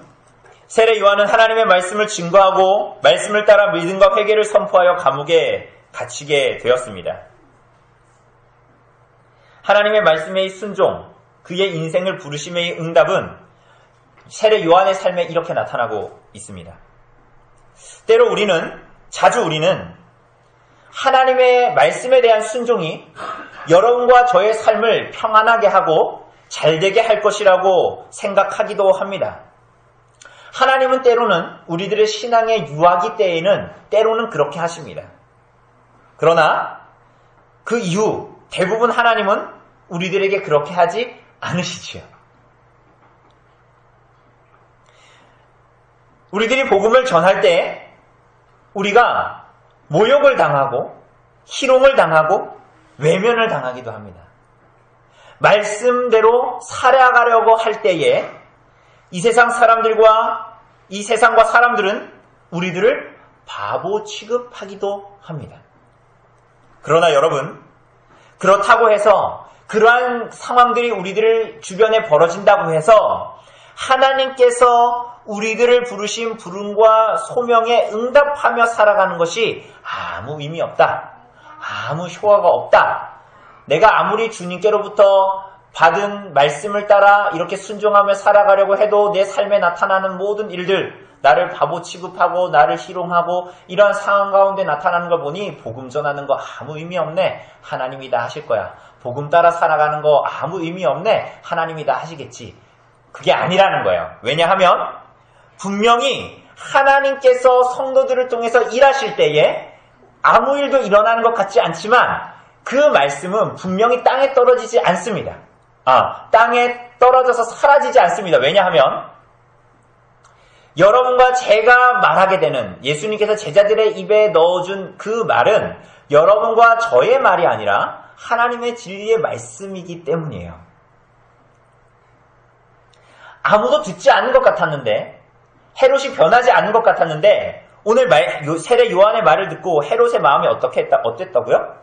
세례 요한은 하나님의 말씀을 증거하고 말씀을 따라 믿음과 회개를 선포하여 감옥에 갇히게 되었습니다. 하나님의 말씀의 순종, 그의 인생을 부르심의 응답은 세례 요한의 삶에 이렇게 나타나고 있습니다. 때로 자주 우리는 하나님의 말씀에 대한 순종이 여러분과 저의 삶을 평안하게 하고 잘되게 할 것이라고 생각하기도 합니다. 하나님은 때로는 우리들의 신앙의 유아기 때에는 때로는 그렇게 하십니다. 그러나 그 이후 대부분 하나님은 우리들에게 그렇게 하지 않으시지요. 우리들이 복음을 전할 때 우리가 모욕을 당하고 희롱을 당하고 외면을 당하기도 합니다. 말씀대로 살아가려고 할 때에 이 세상 사람들과 이 세상과 사람들은 우리들을 바보 취급하기도 합니다. 그러나 여러분, 그렇다고 해서 그러한 상황들이 우리들 주변에 벌어진다고 해서 하나님께서 우리들을 부르신 부름과 소명에 응답하며 살아가는 것이 아무 의미 없다. 아무 효과가 없다. 내가 아무리 주님께로부터 받은 말씀을 따라 이렇게 순종하며 살아가려고 해도 내 삶에 나타나는 모든 일들, 나를 바보 취급하고 나를 희롱하고 이러한 상황 가운데 나타나는 걸 보니 복음 전하는 거 아무 의미 없네. 하나님이 다 하실 거야. 복음 따라 살아가는 거 아무 의미 없네. 하나님이 다 하시겠지. 그게 아니라는 거예요. 왜냐하면 분명히 하나님께서 성도들을 통해서 일하실 때에 아무 일도 일어나는 것 같지 않지만 그 말씀은 분명히 땅에 떨어지지 않습니다. 땅에 떨어져서 사라지지 않습니다. 왜냐하면 여러분과 제가 말하게 되는 예수님께서 제자들의 입에 넣어준 그 말은 여러분과 저의 말이 아니라 하나님의 진리의 말씀이기 때문이에요. 아무도 듣지 않은 것 같았는데 헤롯이 변하지 않은 것 같았는데 오늘 세례 요한의 말을 듣고 헤롯의 마음이 어땠다고요?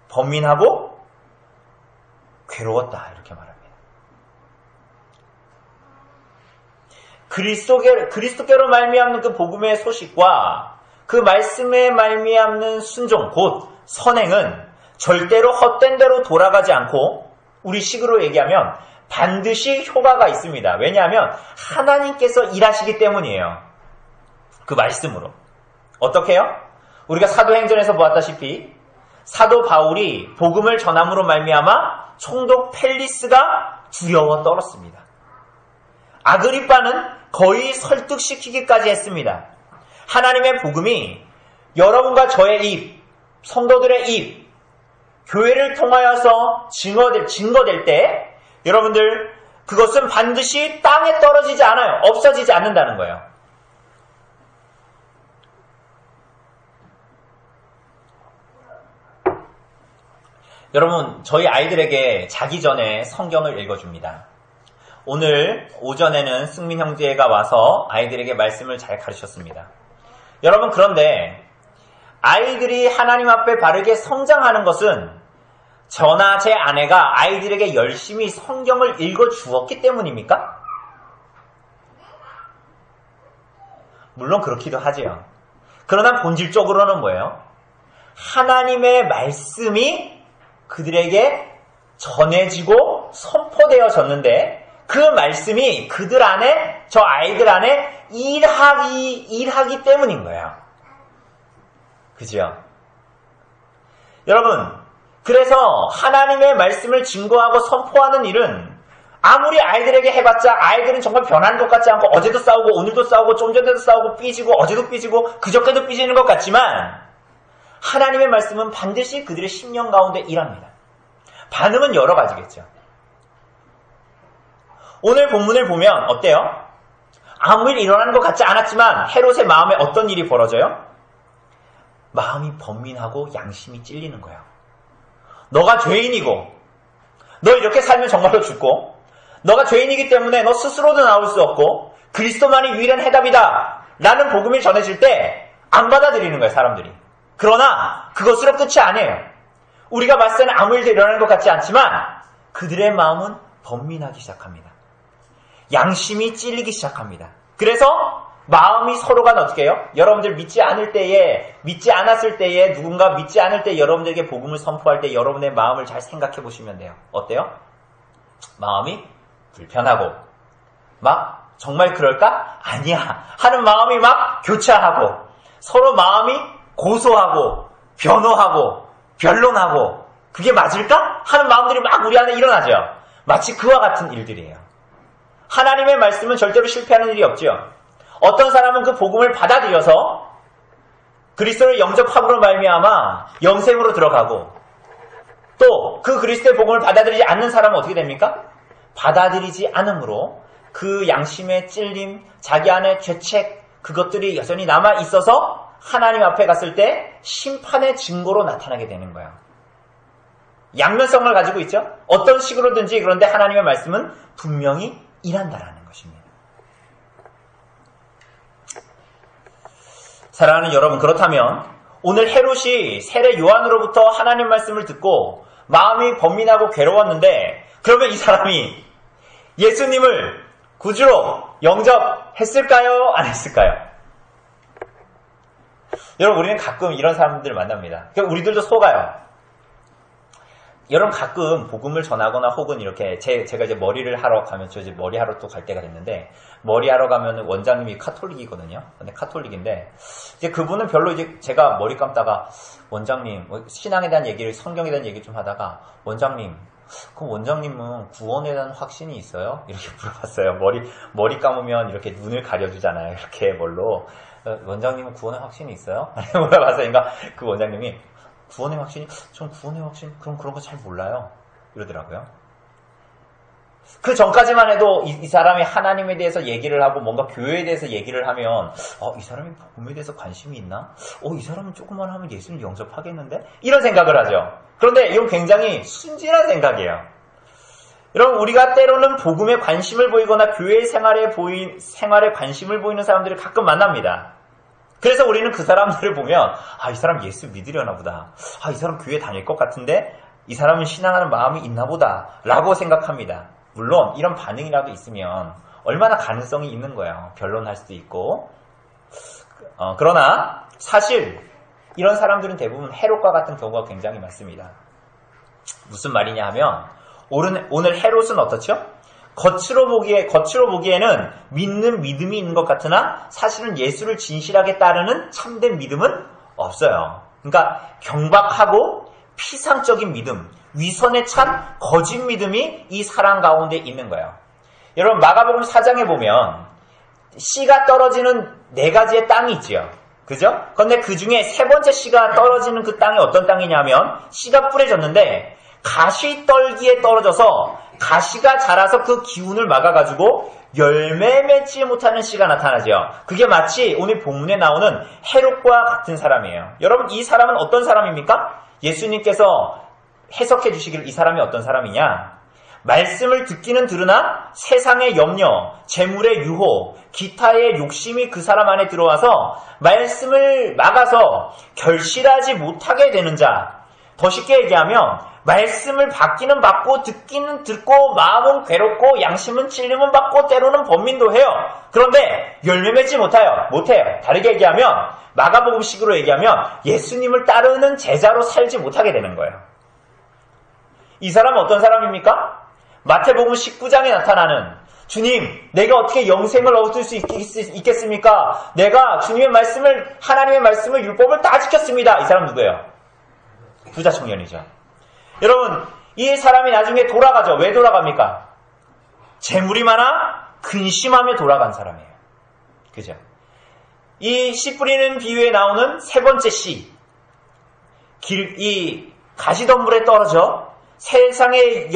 번민하고 괴로웠다 이렇게 말합니다. 그리스도께로 말미암는 그 복음의 소식과 그 말씀에 말미암는 순종 곧 선행은 절대로 헛된 대로 돌아가지 않고 우리 식으로 얘기하면 반드시 효과가 있습니다. 왜냐하면 하나님께서 일하시기 때문이에요. 그 말씀으로. 어떻게 해요? 우리가 사도행전에서 보았다시피 사도 바울이 복음을 전함으로 말미암아 총독 펠리스가 두려워 떨었습니다. 아그리빠는 거의 설득시키기까지 했습니다. 하나님의 복음이 여러분과 저의 입, 성도들의 입, 교회를 통하여서 증거될 때 여러분들 그것은 반드시 땅에 떨어지지 않아요. 없어지지 않는다는 거예요. 여러분, 저희 아이들에게 자기 전에 성경을 읽어줍니다. 오늘 오전에는 승민 형제가 와서 아이들에게 말씀을 잘 가르쳤습니다. 여러분, 그런데 아이들이 하나님 앞에 바르게 성장하는 것은 저나 제 아내가 아이들에게 열심히 성경을 읽어주었기 때문입니까? 물론 그렇기도 하지요. 그러나 본질적으로는 뭐예요? 하나님의 말씀이 그들에게 전해지고 선포되어졌는데 그 말씀이 그들 안에, 저 아이들 안에 일하기 때문인 거예요. 그죠? 여러분, 그래서 하나님의 말씀을 증거하고 선포하는 일은 아무리 아이들에게 해봤자 아이들은 정말 변하는 것 같지 않고 어제도 싸우고 오늘도 싸우고 좀 전에도 싸우고 삐지고 어제도 삐지고 그저께도 삐지는 것 같지만 하나님의 말씀은 반드시 그들의 심령 가운데 일합니다. 반응은 여러 가지겠죠. 오늘 본문을 보면 어때요? 아무 일 일어나는 것 같지 않았지만 헤롯의 마음에 어떤 일이 벌어져요? 마음이 번민하고 양심이 찔리는 거예요. 너가 죄인이고 너 이렇게 살면 정말로 죽고 너가 죄인이기 때문에 너 스스로도 나올 수 없고 그리스도만이 유일한 해답이다 라는 복음이 전해질 때 안 받아들이는 거예요, 사람들이. 그러나 그것으로 끝이 아니에요. 우리가 봤을 때는 아무 일도 일어나는 것 같지 않지만 그들의 마음은 번민하기 시작합니다. 양심이 찔리기 시작합니다. 그래서 마음이 서로가 어떻게 해요? 여러분들 믿지 않았을 때에 누군가 믿지 않을 때 여러분들에게 복음을 선포할 때 여러분의 마음을 잘 생각해 보시면 돼요. 어때요? 마음이 불편하고 막 정말 그럴까? 아니야 하는 마음이 막 교차하고 서로 마음이 고소하고 변호하고 변론하고 그게 맞을까? 하는 마음들이 막 우리 안에 일어나죠. 마치 그와 같은 일들이에요. 하나님의 말씀은 절대로 실패하는 일이 없죠. 어떤 사람은 그 복음을 받아들여서 그리스도를 영접함으로 말미암아 영생으로 들어가고, 또 그 그리스도의 복음을 받아들이지 않는 사람은 어떻게 됩니까? 받아들이지 않음으로 그 양심의 찔림, 자기 안의 죄책, 그것들이 여전히 남아 있어서 하나님 앞에 갔을 때 심판의 증거로 나타나게 되는 거예요. 양면성을 가지고 있죠. 어떤 식으로든지 그런데 하나님의 말씀은 분명히 일한다라는 것입니다. 사랑하는 여러분, 그렇다면 오늘 헤롯이 세례 요한으로부터 하나님 말씀을 듣고 마음이 번민하고 괴로웠는데, 그러면 이 사람이 예수님을 구주로 영접했을까요? 안 했을까요? 여러분, 우리는 가끔 이런 사람들 만납니다. 우리들도 속아요. 여러분, 가끔 복음을 전하거나 혹은 이렇게 제가 이제 머리를 하러 가면, 저 이제 머리 하러 또 갈 때가 됐는데, 머리 하러 가면 원장님이 카톨릭이거든요. 근데 카톨릭인데, 이제 그분은 별로 이제 제가 머리 감다가, 원장님, 신앙에 대한 얘기를, 성경에 대한 얘기 좀 하다가, 원장님, 그럼 원장님은 구원에 대한 확신이 있어요? 이렇게 물어봤어요. 머리 감으면 이렇게 눈을 가려주잖아요. 이렇게 뭘로. 원장님은 구원의 확신이 있어요? 물어봤어요. 그러니까 그 원장님이, 구원의 확신이? 전 구원의 확신? 그런 거 잘 몰라요. 이러더라고요. 그 전까지만 해도 이 사람이 하나님에 대해서 얘기를 하고 뭔가 교회에 대해서 얘기를 하면, 이 사람이 복음에 대해서 관심이 있나? 이 사람은 조금만 하면 예수를 영접하겠는데? 이런 생각을 하죠. 그런데 이건 굉장히 순진한 생각이에요. 여러분, 우리가 때로는 복음에 관심을 보이거나 교회 생활에 관심을 보이는 사람들을 가끔 만납니다. 그래서 우리는 그 사람들을 보면, 이 사람 예수 믿으려나 보다. 이 사람 교회 다닐 것 같은데 이 사람은 신앙하는 마음이 있나 보다 라고 생각합니다. 물론 이런 반응이라도 있으면 얼마나 가능성이 있는 거예요. 변론할 수도 있고. 그러나 사실 이런 사람들은 대부분 헤롯과 같은 경우가 굉장히 많습니다. 무슨 말이냐 하면, 오늘 헤롯은 어떻죠? 겉으로 보기에는 믿는 믿음이 있는 것 같으나 사실은 예수를 진실하게 따르는 참된 믿음은 없어요. 그러니까 경박하고 피상적인 믿음, 위선에 찬 거짓 믿음이 이 사람 가운데 있는 거예요. 여러분, 마가복음 4장에 보면 씨가 떨어지는 4가지의 땅이 있죠. 그죠? 그런데 그 중에 3번째 씨가 떨어지는 그 땅이 어떤 땅이냐면, 씨가 뿌려졌는데 가시떨기에 떨어져서 가시가 자라서 그 기운을 막아가지고 열매 맺지 못하는 씨가 나타나죠. 그게 마치 오늘 본문에 나오는 헤롯과 같은 사람이에요. 여러분, 이 사람은 어떤 사람입니까? 예수님께서 해석해 주시길, 이 사람이 어떤 사람이냐? 말씀을 듣기는 들으나 세상의 염려, 재물의 유혹, 기타의 욕심이 그 사람 안에 들어와서 말씀을 막아서 결실하지 못하게 되는 자. 더 쉽게 얘기하면 말씀을 받기는 받고 듣기는 듣고 마음은 괴롭고 양심은 찔림은 받고 때로는 번민도 해요. 그런데 열매 맺지 못해요. 다르게 얘기하면, 마가복음식으로 얘기하면 예수님을 따르는 제자로 살지 못하게 되는 거예요. 이 사람은 어떤 사람입니까? 마태복음 19장에 나타나는, 주님, 내가 어떻게 영생을 얻을 수 있겠습니까? 내가 주님의 말씀을, 하나님의 말씀을, 율법을 다 지켰습니다. 이 사람 누구예요? 부자 청년이죠. 여러분, 이 사람이 나중에 돌아가죠. 왜 돌아갑니까? 재물이 많아 근심하며 돌아간 사람이에요. 그죠? 이 씨 뿌리는 비유에 나오는 3번째 씨, 이 가시덤불에 떨어져 세상의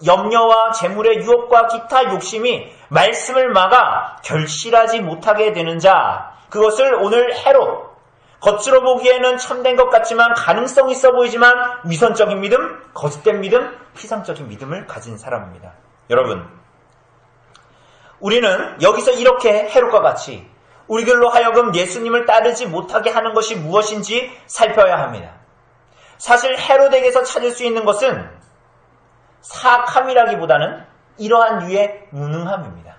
염려와 재물의 유혹과 기타 욕심이 말씀을 막아 결실하지 못하게 되는 자, 그것을 오늘 헤롯, 겉으로 보기에는 참된 것 같지만 가능성 있어 보이지만 위선적인 믿음, 거짓된 믿음, 피상적인 믿음을 가진 사람입니다. 여러분, 우리는 여기서 이렇게 헤롯과 같이 우리들로 하여금 예수님을 따르지 못하게 하는 것이 무엇인지 살펴야 합니다. 사실 헤롯에게서 찾을 수 있는 것은 사악함이라기보다는 이러한 류의 무능함입니다.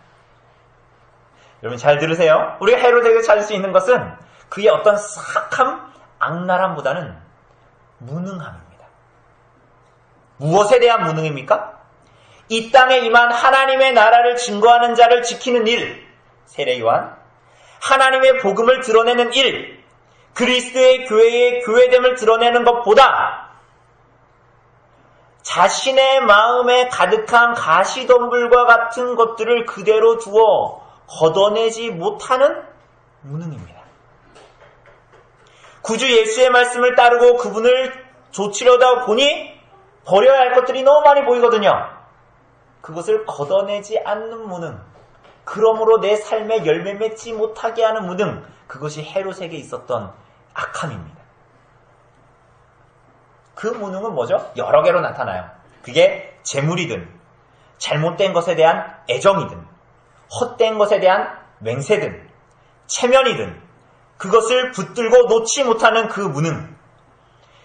여러분 잘 들으세요. 우리가 헤롯에게 찾을 수 있는 것은 그의 어떤 사악함, 악랄함보다는 무능함입니다. 무엇에 대한 무능입니까? 이 땅에 임한 하나님의 나라를 증거하는 자를 지키는 일, 세례 요한, 하나님의 복음을 드러내는 일, 그리스도의 교회의 교회됨을 드러내는 것보다 자신의 마음에 가득한 가시덤불과 같은 것들을 그대로 두어 걷어내지 못하는 무능입니다. 구주 예수의 말씀을 따르고 그분을 좇으려다 보니 버려야 할 것들이 너무 많이 보이거든요. 그것을 걷어내지 않는 무능, 그러므로 내 삶에 열매 맺지 못하게 하는 무능, 그것이 헤롯에게 있었던 악함입니다. 그 무능은 뭐죠? 여러 개로 나타나요. 그게 재물이든 잘못된 것에 대한 애정이든 헛된 것에 대한 맹세든 체면이든 그것을 붙들고 놓지 못하는 그 무능.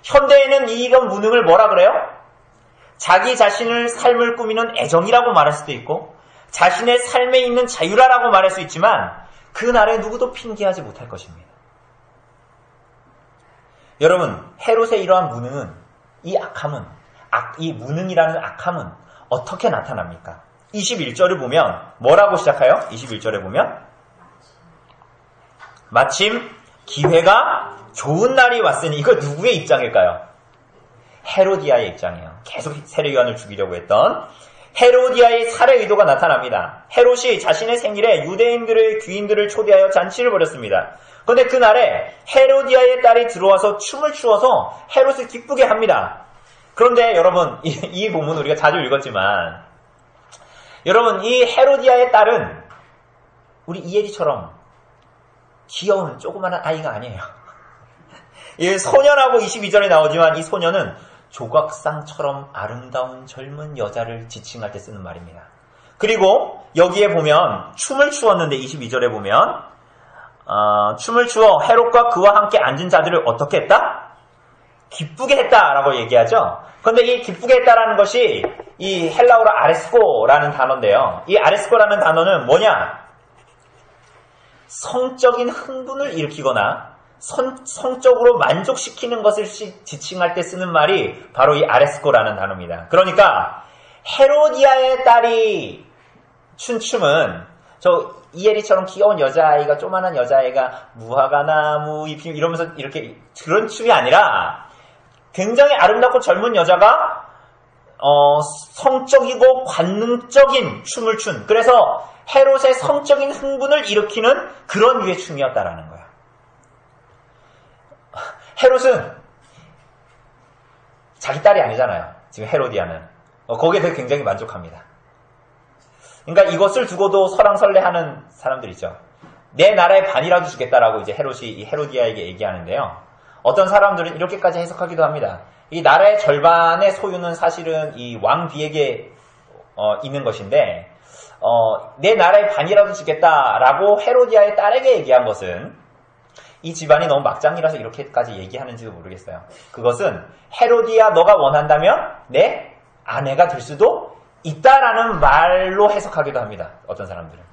현대에는 이런 무능을 뭐라 그래요? 자기 자신을 삶을 꾸미는 애정이라고 말할 수도 있고 자신의 삶에 있는 자유라라고 말할 수 있지만 그날에 누구도 핑계하지 못할 것입니다. 여러분, 헤롯의 이러한 무능은, 이 악함은, 이 무능이라는 악함은 어떻게 나타납니까? 21절을 보면 뭐라고 시작해요? 21절에 보면 마침 기회가 좋은 날이 왔으니, 이거 누구의 입장일까요? 헤로디아의 입장이에요. 계속 세례 요한을 죽이려고 했던 헤로디아의 살해 의도가 나타납니다. 헤롯이 자신의 생일에 유대인들의 귀인들을 초대하여 잔치를 벌였습니다. 그런데 그날에 헤로디아의 딸이 들어와서 춤을 추어서 헤롯을 기쁘게 합니다. 그런데 여러분, 이 본문 우리가 자주 읽었지만 여러분, 이 헤로디아의 딸은 우리 이혜리처럼 귀여운 조그마한 아이가 아니에요. 이 소년하고 22절에 나오지만 이 소년은 조각상처럼 아름다운 젊은 여자를 지칭할 때 쓰는 말입니다. 그리고 여기에 보면 춤을 추었는데 22절에 보면 춤을 추어 헤롯과 그와 함께 앉은 자들을 어떻게 했다? 기쁘게 했다라고 얘기하죠. 그런데 이 기쁘게 했다라는 것이 이 헬라어로 아레스코라는 단어인데요. 이 아레스코라는 단어는 뭐냐? 성적인 흥분을 일으키거나 성적으로 만족시키는 것을 지칭할 때 쓰는 말이 바로 이 아레스코라는 단어입니다. 그러니까 헤로디아의 딸이 춘 춤은 저 이혜리처럼 귀여운 여자아이가, 조만한 여자아이가 무화과 나무 잎이 이러면서 이렇게 그런 춤이 아니라 굉장히 아름답고 젊은 여자가 성적이고 관능적인 춤을 춘, 그래서 헤롯의 성적인 흥분을 일으키는 그런 류의 춤이었다라는 거예요. 헤롯은 자기 딸이 아니잖아요. 지금 헤로디아는. 거기에 되게 굉장히 만족합니다. 그러니까 이것을 두고도 설왕설래하는 사람들 있죠. 내 나라의 반이라도 주겠다라고 이제 헤롯이 이 헤로디아에게 얘기하는데요. 어떤 사람들은 이렇게까지 해석하기도 합니다. 이 나라의 절반의 소유는 사실은 이 왕 뒤에게 있는 것인데 내 나라의 반이라도 주겠다라고 헤로디아의 딸에게 얘기한 것은 이 집안이 너무 막장이라서 이렇게까지 얘기하는지도 모르겠어요. 그것은 헤로디아, 너가 원한다면 내 아내가 될 수도 있다라는 말로 해석하기도 합니다. 어떤 사람들은.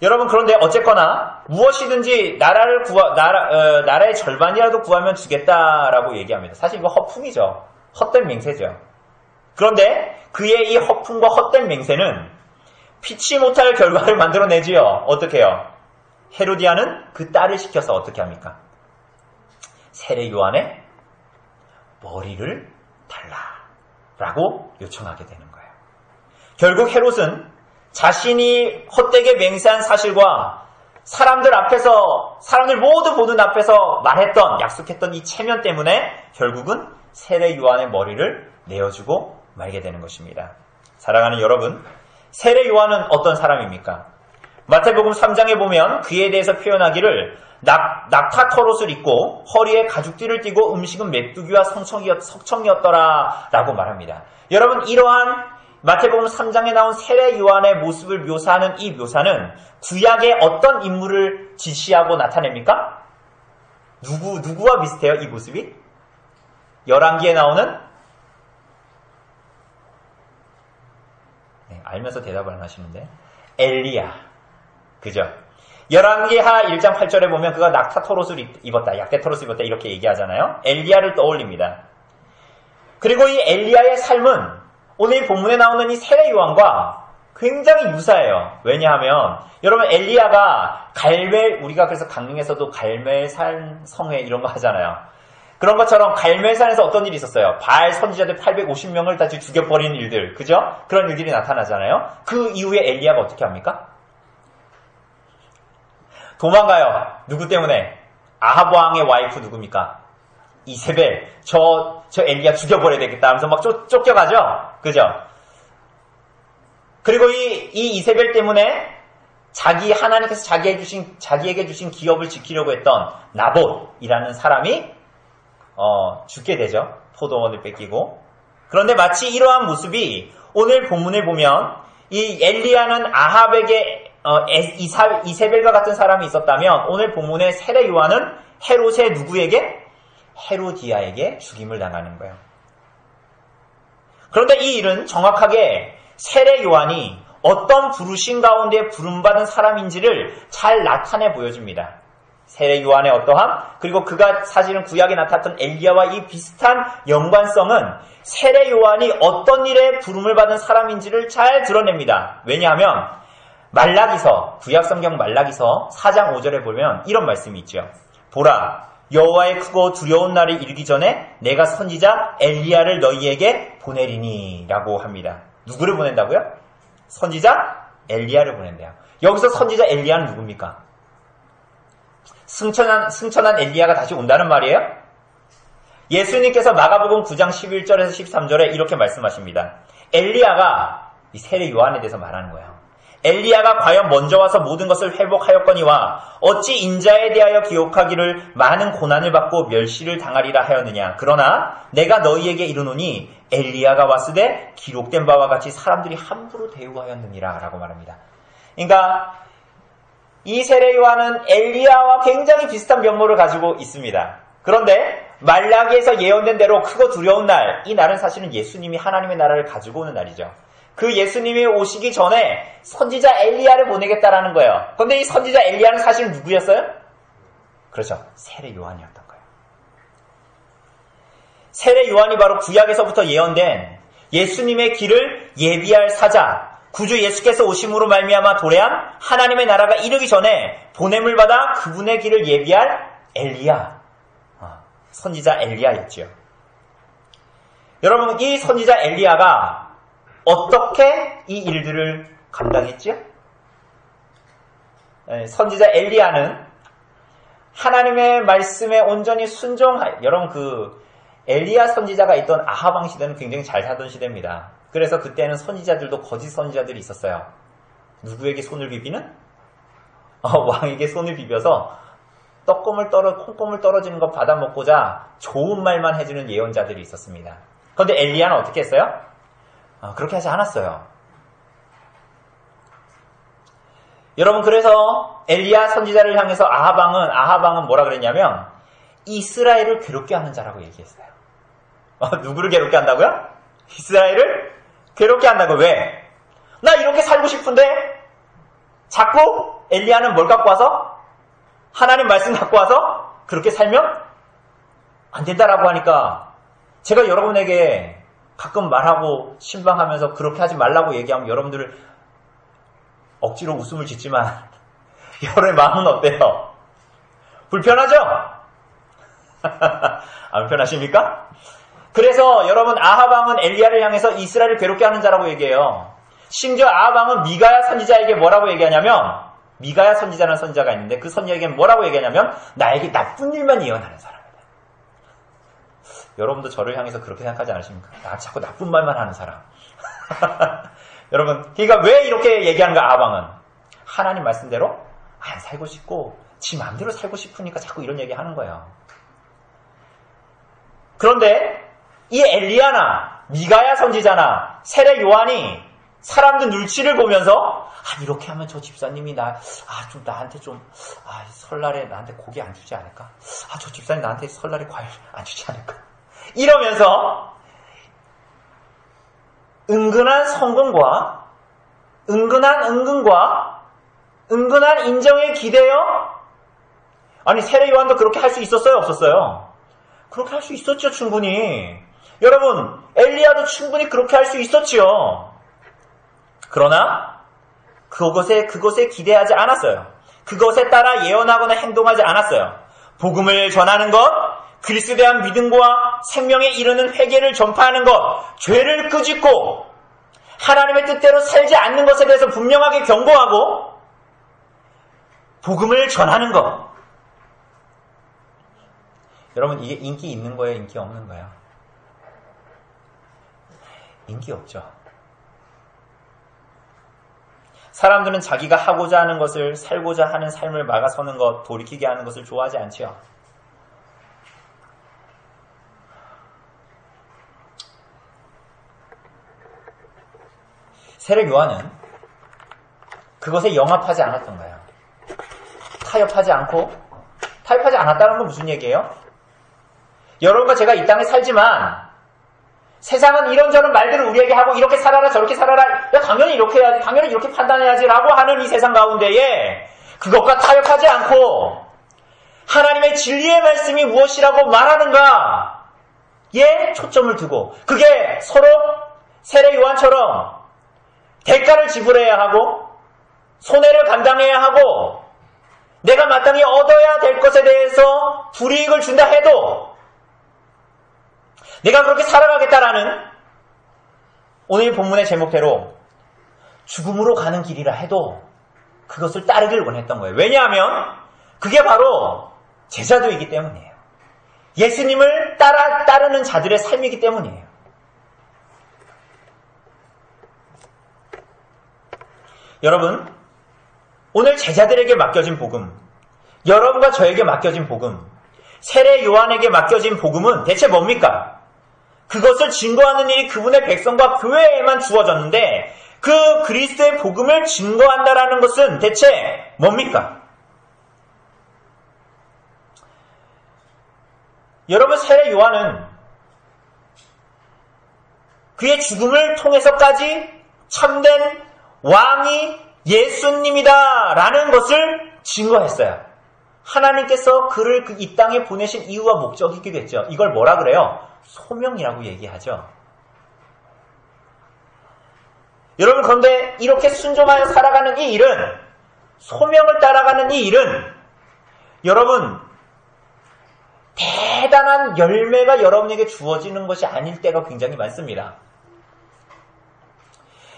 여러분, 그런데 어쨌거나 무엇이든지 나라의 절반이라도 구하면 주겠다라고 얘기합니다. 사실 이거 허풍이죠. 헛된 맹세죠. 그런데 그의 이 허풍과 헛된 맹세는 피치 못할 결과를 만들어내지요. 어떻게 해요? 헤로디아는 그 딸을 시켜서 어떻게 합니까? 세례 요한의 머리를 달라라고 요청하게 되는 거예요. 결국 헤롯은 자신이 헛되게 맹세한 사실과 사람들 모두 보는 앞에서 말했던, 약속했던 이 체면 때문에 결국은 세례 요한의 머리를 내어주고 말게 되는 것입니다. 사랑하는 여러분, 세례 요한은 어떤 사람입니까? 마태복음 3장에 보면 그에 대해서 표현하기를 낙타털옷을 입고 허리에 가죽띠를 띠고 음식은 메뚜기와 석청이었더라 라고 말합니다. 여러분, 이러한 마태복음 3장에 나온 세례 요한의 모습을 묘사하는 이 묘사는 구약의 어떤 인물을 지시하고 나타냅니까? 누구와 비슷해요, 이 모습이? 열왕기에 나오는? 네, 알면서 대답을 안 하시는데. 엘리야. 그죠? 열왕기하 1장 8절에 보면 그가 낙타털옷을 입었다, 약대털옷을 입었다 이렇게 얘기하잖아요. 엘리야를 떠올립니다. 그리고 이 엘리야의 삶은 오늘 이 본문에 나오는 이 세례 요한과 굉장히 유사해요. 왜냐하면 여러분, 엘리야가 우리가 그래서 강릉에서도 갈멜산 성회 이런 거 하잖아요. 그런 것처럼 갈멜산에서 어떤 일이 있었어요? 바알 선지자들 850명을 다시 죽여버리는 일들, 그죠? 그런 일들이 나타나잖아요. 그 이후에 엘리야가 어떻게 합니까? 도망가요. 누구 때문에? 아합 왕의 와이프 누굽니까? 이세벨. 저 엘리야 죽여버려야 되겠다 하면서 막 쫓겨가죠? 그죠? 그리고 이 이세벨 때문에 하나님께서 자기에게 주신 기업을 지키려고 했던 나봇이라는 사람이 죽게 되죠. 포도원을 뺏기고. 그런데 마치 이러한 모습이 오늘 본문을 보면 이 엘리야는 아합에게 이세벨과 같은 사람이 있었다면 오늘 본문의 세례 요한은 헤롯의 누구에게? 헤로디아에게 죽임을 당하는 거예요. 그런데 이 일은 정확하게 세례 요한이 어떤 부르심 가운데 부름받은 사람인지를 잘 나타내 보여줍니다. 세례 요한의 어떠함, 그리고 그가 사실은 구약에 나타났던 엘리야와 이 비슷한 연관성은 세례 요한이 어떤 일에 부름을 받은 사람인지를 잘 드러냅니다. 왜냐하면 말라기서, 구약 성경 말라기서 4장 5절에 보면 이런 말씀이 있죠. 보라, 여호와의 크고 두려운 날이 이르기 전에 내가 선지자 엘리야를 너희에게 보내리니 라고 합니다. 누구를 보낸다고요? 선지자 엘리야를 보낸대요. 여기서 선지자 엘리야는 누굽니까? 승천한 엘리야가 다시 온다는 말이에요? 예수님께서 마가복음 9장 11절에서 13절에 이렇게 말씀하십니다. 엘리야가 이 세례 요한에 대해서 말하는 거예요. 엘리야가 과연 먼저 와서 모든 것을 회복하였거니와 어찌 인자에 대하여 기록하기를 많은 고난을 받고 멸시를 당하리라 하였느냐. 그러나 내가 너희에게 이르노니 엘리야가 왔으되 기록된 바와 같이 사람들이 함부로 대우하였느니라 라고 말합니다. 그러니까 이 세례 요한은 엘리야와 굉장히 비슷한 면모를 가지고 있습니다. 그런데 말라기에서 예언된 대로 크고 두려운 날, 이 날은 사실은 예수님이 하나님의 나라를 가지고 오는 날이죠. 그 예수님이 오시기 전에 선지자 엘리야를 보내겠다라는 거예요. 그런데 이 선지자 엘리야는 사실 누구였어요? 그렇죠. 세례 요한이었던 거예요. 세례 요한이 바로 구약에서부터 예언된 예수님의 길을 예비할 사자, 구주 예수께서 오심으로 말미암아 도래한 하나님의 나라가 이르기 전에 보냄을 받아 그분의 길을 예비할 엘리야, 선지자 엘리야였지요. 여러분, 이 선지자 엘리야가 어떻게 이 일들을 감당했죠? 선지자 엘리야는 하나님의 말씀에 온전히 순종하여, 여러분 엘리야 선지자가 있던 아합 왕 시대는 굉장히 잘 살던 시대입니다. 그래서 그때는 선지자들도 거짓 선지자들이 있었어요. 누구에게 손을 비비는? 왕에게 손을 비벼서 콩고물 떨어지는 거 받아먹고자 좋은 말만 해주는 예언자들이 있었습니다. 그런데 엘리야는 어떻게 했어요? 그렇게 하지 않았어요. 여러분, 그래서 엘리야 선지자를 향해서 아합 왕은 뭐라 그랬냐면 이스라엘을 괴롭게 하는 자라고 얘기했어요. 누구를 괴롭게 한다고요? 이스라엘을 괴롭게 한다고. 왜? 나 이렇게 살고 싶은데 자꾸 엘리야는 뭘 갖고 와서? 하나님 말씀 갖고 와서 그렇게 살면 안 된다라고 하니까 제가 여러분에게 가끔 말하고 신방하면서 그렇게 하지 말라고 얘기하면 여러분들 억지로 웃음을 짓지만 여러분의 마음은 어때요? 불편하죠? 안 편하십니까? 그래서 여러분, 아합 왕은 엘리야를 향해서 이스라엘을 괴롭게 하는 자라고 얘기해요. 심지어 아합 왕은 미가야 선지자에게 뭐라고 얘기하냐면, 미가야 선지자라는 선지자가 있는데 그 선지자에게 뭐라고 얘기하냐면 나에게 나쁜 일만 예언하는 사람이다. 여러분도 저를 향해서 그렇게 생각하지 않으십니까? 나 자꾸 나쁜 말만 하는 사람. 여러분, 그러니까 왜 이렇게 얘기하는가? 아합 왕은 하나님 말씀대로 안 살고 싶고 지 마음대로 살고 싶으니까 자꾸 이런 얘기 하는 거예요. 그런데 이 엘리야나 미가야 선지자나 세례 요한이 사람들 눈치를 보면서 이렇게 하면 저 집사님이 나한테 설날에 나한테 고기 안 주지 않을까? 저 집사님 나한테 설날에 과일 안 주지 않을까? 이러면서 은근한 성공과 은근한 인정에 기대요? 아니, 세례 요한도 그렇게 할 수 있었어요? 없었어요? 그렇게 할 수 있었죠, 충분히. 여러분, 엘리야도 충분히 그렇게 할 수 있었지요. 그러나 그것에 기대하지 않았어요. 그것에 따라 예언하거나 행동하지 않았어요. 복음을 전하는 것, 그리스도에 대한 믿음과 생명에 이르는 회개를 전파하는 것, 죄를 꾸짖고 하나님의 뜻대로 살지 않는 것에 대해서 분명하게 경고하고 복음을 전하는 것. 여러분, 이게 인기 있는 거예요? 인기 없는 거예요? 인기 없죠. 사람들은 자기가 하고자 하는 것을, 살고자 하는 삶을 막아서는 것, 돌이키게 하는 것을 좋아하지 않지요. 세례 요한은 그것에 영합하지 않았던 거예요. 타협하지 않았다는 건 무슨 얘기예요? 여러분과 제가 이 땅에 살지만 세상은 이런저런 말들을 우리에게 하고 이렇게 살아라 저렇게 살아라, 야 당연히 이렇게 해야지, 당연히 이렇게 판단해야지 라고 하는 이 세상 가운데에 그것과 타협하지 않고 하나님의 진리의 말씀이 무엇이라고 말하는가 에 초점을 두고, 그게 서로 세례 요한처럼 대가를 지불해야 하고 손해를 감당해야 하고 내가 마땅히 얻어야 될 것에 대해서 불이익을 준다 해도 내가 그렇게 살아가겠다라는 오늘 본문의 제목대로 죽음으로 가는 길이라 해도 그것을 따르길 원했던 거예요. 왜냐하면 그게 바로 제자도이기 때문이에요. 예수님을 따르는 자들의 삶이기 때문이에요. 여러분, 오늘 제자들에게 맡겨진 복음, 여러분과 저에게 맡겨진 복음, 세례 요한에게 맡겨진 복음은 대체 뭡니까? 그것을 증거하는 일이 그분의 백성과 교회에만 주어졌는데 그 그리스도의 복음을 증거한다라는 것은 대체 뭡니까? 여러분, 세례 요한은 그의 죽음을 통해서까지 참된 왕이 예수님이다 라는 것을 증거했어요. 하나님께서 그를 이 땅에 보내신 이유와 목적이기도 했죠. 이걸 뭐라 그래요? 소명이라고 얘기하죠. 여러분, 그런데 이렇게 순종하여 살아가는 이 일은, 소명을 따라가는 이 일은 여러분 대단한 열매가 여러분에게 주어지는 것이 아닐 때가 굉장히 많습니다.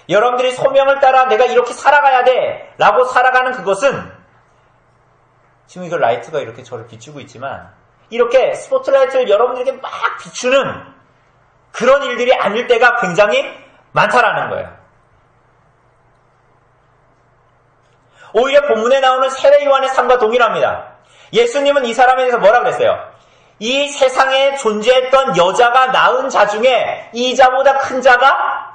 여러분들이 소명을 따라 내가 이렇게 살아가야 돼 라고 살아가는 그것은, 지금 이거 라이트가 이렇게 저를 비추고 있지만 이렇게 스포트라이트를 여러분들에게 막 비추는 그런 일들이 아닐 때가 굉장히 많다라는 거예요. 오히려 본문에 나오는 세례 요한의 삶과 동일합니다. 예수님은 이 사람에 대해서 뭐라 그랬어요? 이 세상에 존재했던 여자가 낳은 자 중에 이 자보다 큰 자가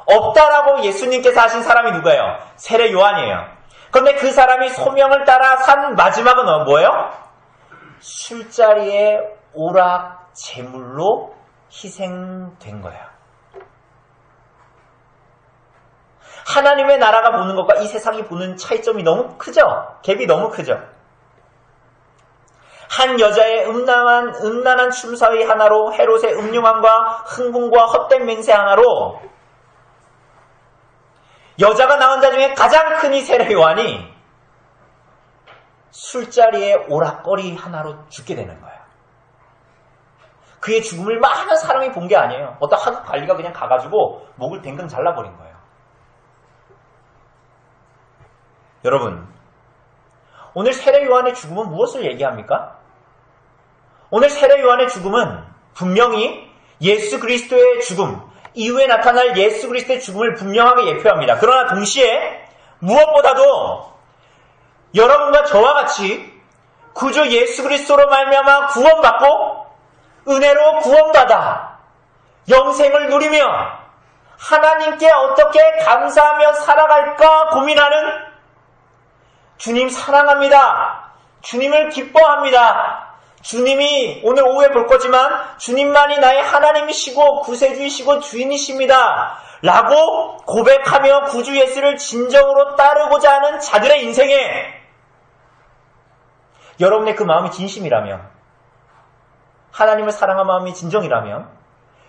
없다라고 예수님께서 하신 사람이 누구예요? 세례 요한이에요. 그런데 그 사람이 소명을 따라 산 마지막은 뭐예요? 술자리에 오락 제물로 희생된 거예요. 하나님의 나라가 보는 것과 이 세상이 보는 차이점이 너무 크죠? 갭이 너무 크죠? 한 여자의 음란한 춤사위 하나로, 헤롯의 음흉함과 흥분과 헛된 맹세 하나로 여자가 낳은 자 중에 가장 큰 이 세례 요한이 술자리에 오락거리 하나로 죽게 되는 거예요. 그의 죽음을 많은 사람이 본 게 아니에요. 어떤 하급 관리가 그냥 가가지고 목을 댕강 잘라버린 거예요. 여러분, 오늘 세례 요한의 죽음은 무엇을 얘기합니까? 오늘 세례 요한의 죽음은 분명히 예수 그리스도의 죽음, 이후에 나타날 예수 그리스도의 죽음을 분명하게 예표합니다. 그러나 동시에 무엇보다도 여러분과 저와 같이 구주 예수 그리스도로 말미암아 구원받고 은혜로 구원받아 영생을 누리며 하나님께 어떻게 감사하며 살아갈까 고민하는, 주님 사랑합니다, 주님을 기뻐합니다, 주님이 오늘 오후에 볼 거지만 주님만이 나의 하나님이시고 구세주이시고 주인이십니다 라고 고백하며 구주 예수를 진정으로 따르고자 하는 자들의 인생에 여러분의 그 마음이 진심이라면, 하나님을 사랑하는 마음이 진정이라면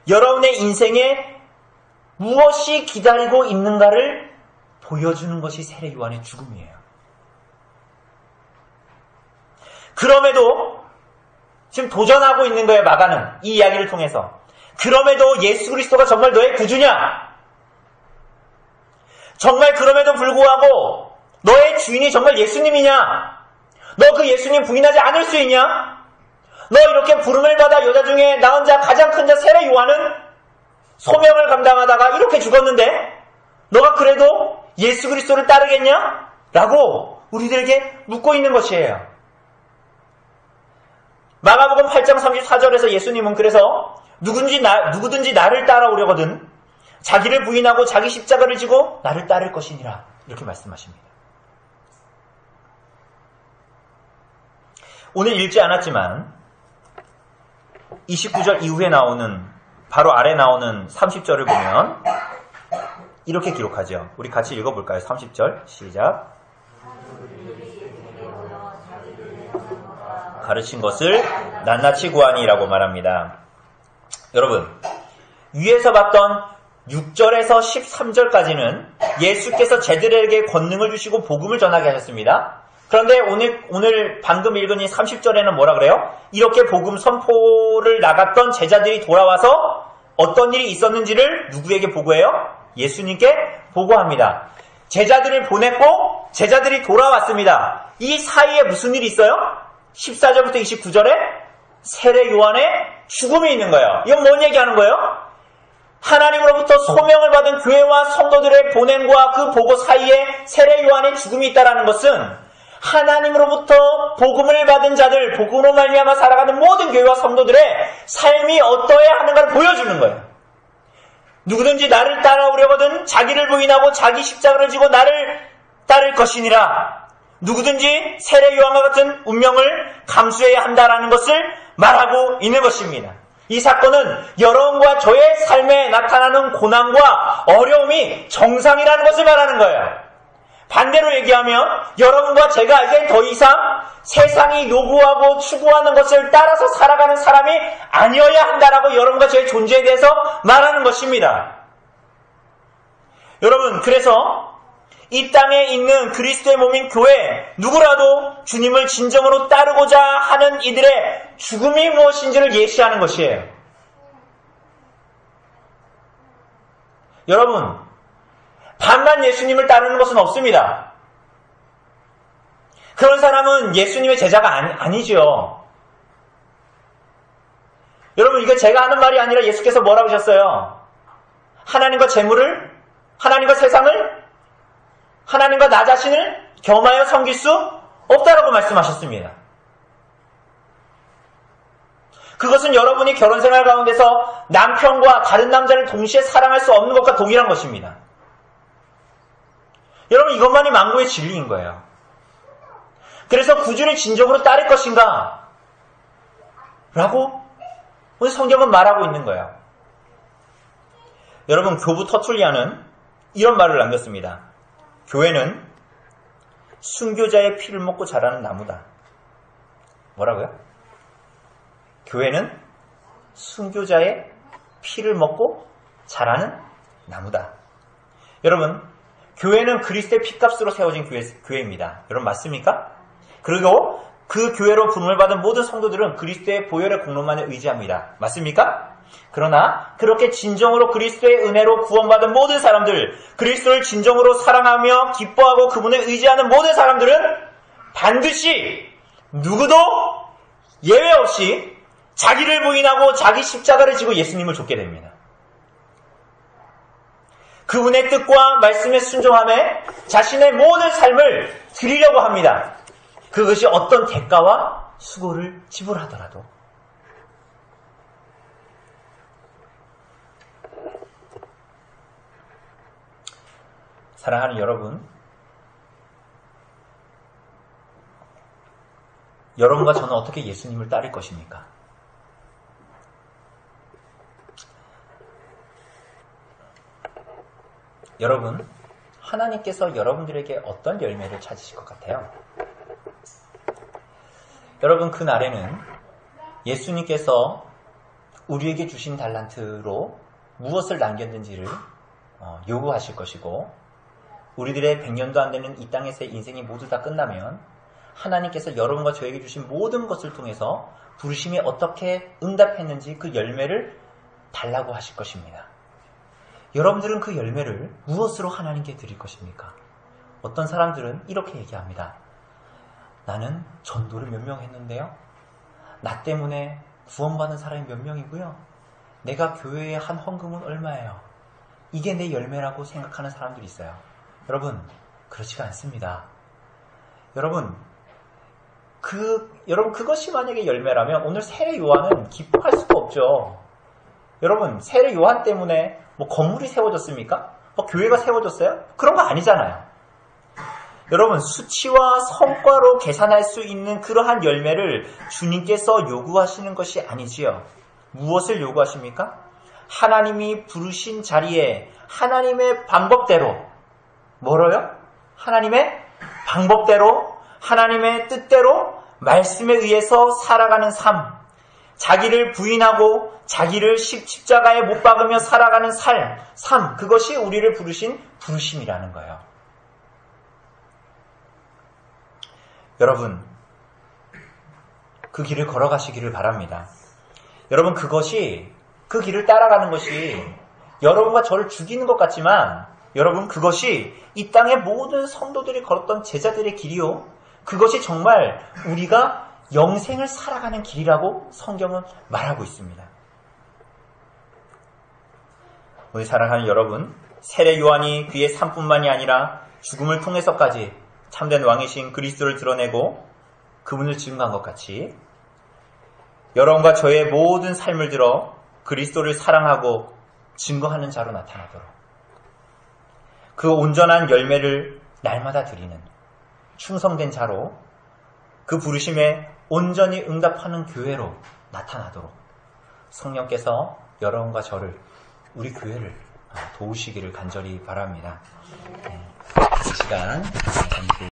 여러분의 인생에 무엇이 기다리고 있는가를 보여주는 것이 세례 요한의 죽음이에요. 그럼에도 지금 도전하고 있는 거예요, 마가는. 이 이야기를 통해서. 그럼에도 예수 그리스도가 정말 너의 구주냐? 정말 그럼에도 불구하고 너의 주인이 정말 예수님이냐? 너 그 예수님 부인하지 않을 수 있냐? 너 이렇게 부름을 받아 여자 중에 낳은 자 가장 큰 자 세례 요한은 소명을 감당하다가 이렇게 죽었는데 너가 그래도 예수 그리스도를 따르겠냐? 라고 우리들에게 묻고 있는 것이에요. 마가복음 8장 34절에서 예수님은 그래서 누구든지 나를 따라오려거든 자기를 부인하고 자기 십자가를 지고 나를 따를 것이니라 이렇게 말씀하십니다. 오늘 읽지 않았지만 29절 이후에 나오는 바로 아래 나오는 30절을 보면 이렇게 기록하죠. 우리 같이 읽어볼까요? 30절 시작. 가르친 것을 낱낱이 구하니라고 말합니다. 여러분, 위에서 봤던 6절에서 13절까지는 예수께서 제자들에게 권능을 주시고 복음을 전하게 하셨습니다. 그런데 오늘 방금 읽은 이 30절에는 뭐라 그래요? 이렇게 복음 선포를 나갔던 제자들이 돌아와서 어떤 일이 있었는지를 누구에게 보고해요? 예수님께 보고합니다. 제자들을 보냈고 제자들이 돌아왔습니다. 이 사이에 무슨 일이 있어요? 14절부터 29절에 세례 요한의 죽음이 있는 거예요. 이건 뭔 얘기하는 거예요? 하나님으로부터 소명을 받은 교회와 성도들의 보냄과 그 보고 사이에 세례 요한의 죽음이 있다는 것은 하나님으로부터 복음을 받은 자들, 복음으로 말미암아 살아가는 모든 교회와 성도들의 삶이 어떠해야 하는가를 보여주는 거예요. 누구든지 나를 따라오려거든 자기를 부인하고 자기 십자가를 지고 나를 따를 것이니라. 누구든지 세례 요한과 같은 운명을 감수해야 한다라는 것을 말하고 있는 것입니다. 이 사건은 여러분과 저의 삶에 나타나는 고난과 어려움이 정상이라는 것을 말하는 거예요. 반대로 얘기하면 여러분과 제가 이제 더 이상 세상이 요구하고 추구하는 것을 따라서 살아가는 사람이 아니어야 한다라고 여러분과 저의 존재에 대해서 말하는 것입니다. 여러분, 그래서 이 땅에 있는 그리스도의 몸인 교회, 누구라도 주님을 진정으로 따르고자 하는 이들의 죽음이 무엇인지를 예시하는 것이에요. 여러분, 반만 예수님을 따르는 것은 없습니다. 그런 사람은 예수님의 제자가 아니죠. 여러분, 이거 제가 하는 말이 아니라 예수께서 뭐라고 하셨어요? 하나님과 재물을, 하나님과 세상을, 하나님과 나 자신을 겸하여 섬길 수 없다라고 말씀하셨습니다. 그것은 여러분이 결혼생활 가운데서 남편과 다른 남자를 동시에 사랑할 수 없는 것과 동일한 것입니다. 여러분, 이것만이 만고의 진리인 거예요. 그래서 구주를 진정으로 따를 것인가? 라고 오늘 성경은 말하고 있는 거예요. 여러분, 교부 터툴리아는 이런 말을 남겼습니다. 교회는 순교자의 피를 먹고 자라는 나무다. 뭐라고요? 교회는 순교자의 피를 먹고 자라는 나무다. 여러분, 교회는 그리스도의 피값으로 세워진 교회입니다. 여러분, 맞습니까? 그리고 그 교회로 부름을 받은 모든 성도들은 그리스도의 보혈의 공로만을 의지합니다. 맞습니까? 그러나 그렇게 진정으로 그리스도의 은혜로 구원받은 모든 사람들, 그리스도를 진정으로 사랑하며 기뻐하고 그분을 의지하는 모든 사람들은 반드시 누구도 예외 없이 자기를 부인하고 자기 십자가를 지고 예수님을 좇게 됩니다. 그분의 뜻과 말씀에 순종함에 자신의 모든 삶을 드리려고 합니다. 그것이 어떤 대가와 수고를 지불하더라도. 사랑하는 여러분, 여러분과 저는 어떻게 예수님을 따를 것입니까? 여러분, 하나님께서 여러분들에게 어떤 열매를 찾으실 것 같아요? 여러분, 그날에는 예수님께서 우리에게 주신 달란트로 무엇을 남겼는지를 요구하실 것이고, 우리들의 100년도 안 되는 이 땅에서의 인생이 모두 다 끝나면 하나님께서 여러분과 저에게 주신 모든 것을 통해서 부르심에 어떻게 응답했는지 그 열매를 달라고 하실 것입니다. 여러분들은 그 열매를 무엇으로 하나님께 드릴 것입니까? 어떤 사람들은 이렇게 얘기합니다. 나는 전도를 몇 명 했는데요. 나 때문에 구원받은 사람이 몇 명이고요. 내가 교회에 한 헌금은 얼마예요. 이게 내 열매라고 생각하는 사람들이 있어요. 여러분, 그렇지가 않습니다. 여러분, 그것이 만약에 열매라면 오늘 세례 요한은 기뻐할 수가 없죠. 여러분, 세례 요한 때문에 뭐 건물이 세워졌습니까? 교회가 세워졌어요? 그런 거 아니잖아요. 여러분, 수치와 성과로 계산할 수 있는 그러한 열매를 주님께서 요구하시는 것이 아니지요. 무엇을 요구하십니까? 하나님이 부르신 자리에 하나님의 방법대로, 뭐로요? 하나님의 방법대로, 하나님의 뜻대로 말씀에 의해서 살아가는 삶, 자기를 부인하고 자기를 십자가에 못 박으며 살아가는 삶, 그것이 우리를 부르신 부르심이라는 거예요. 여러분, 그 길을 걸어가시기를 바랍니다. 여러분, 그 길을 따라가는 것이 여러분과 저를 죽이는 것 같지만 여러분, 그것이 이 땅의 모든 성도들이 걸었던 제자들의 길이요. 그것이 정말 우리가 영생을 살아가는 길이라고 성경은 말하고 있습니다. 우리 사랑하는 여러분, 세례 요한이 그의 삶뿐만이 아니라 죽음을 통해서까지 참된 왕이신 그리스도를 드러내고 그분을 증거한 것 같이 여러분과 저의 모든 삶을 들어 그리스도를 사랑하고 증거하는 자로 나타나도록 그 온전한 열매를 날마다 드리는 충성된 자로 그 부르심에 온전히 응답하는 교회로 나타나도록 성령께서 여러분과 저를, 우리 교회를 도우시기를 간절히 바랍니다. 이 시간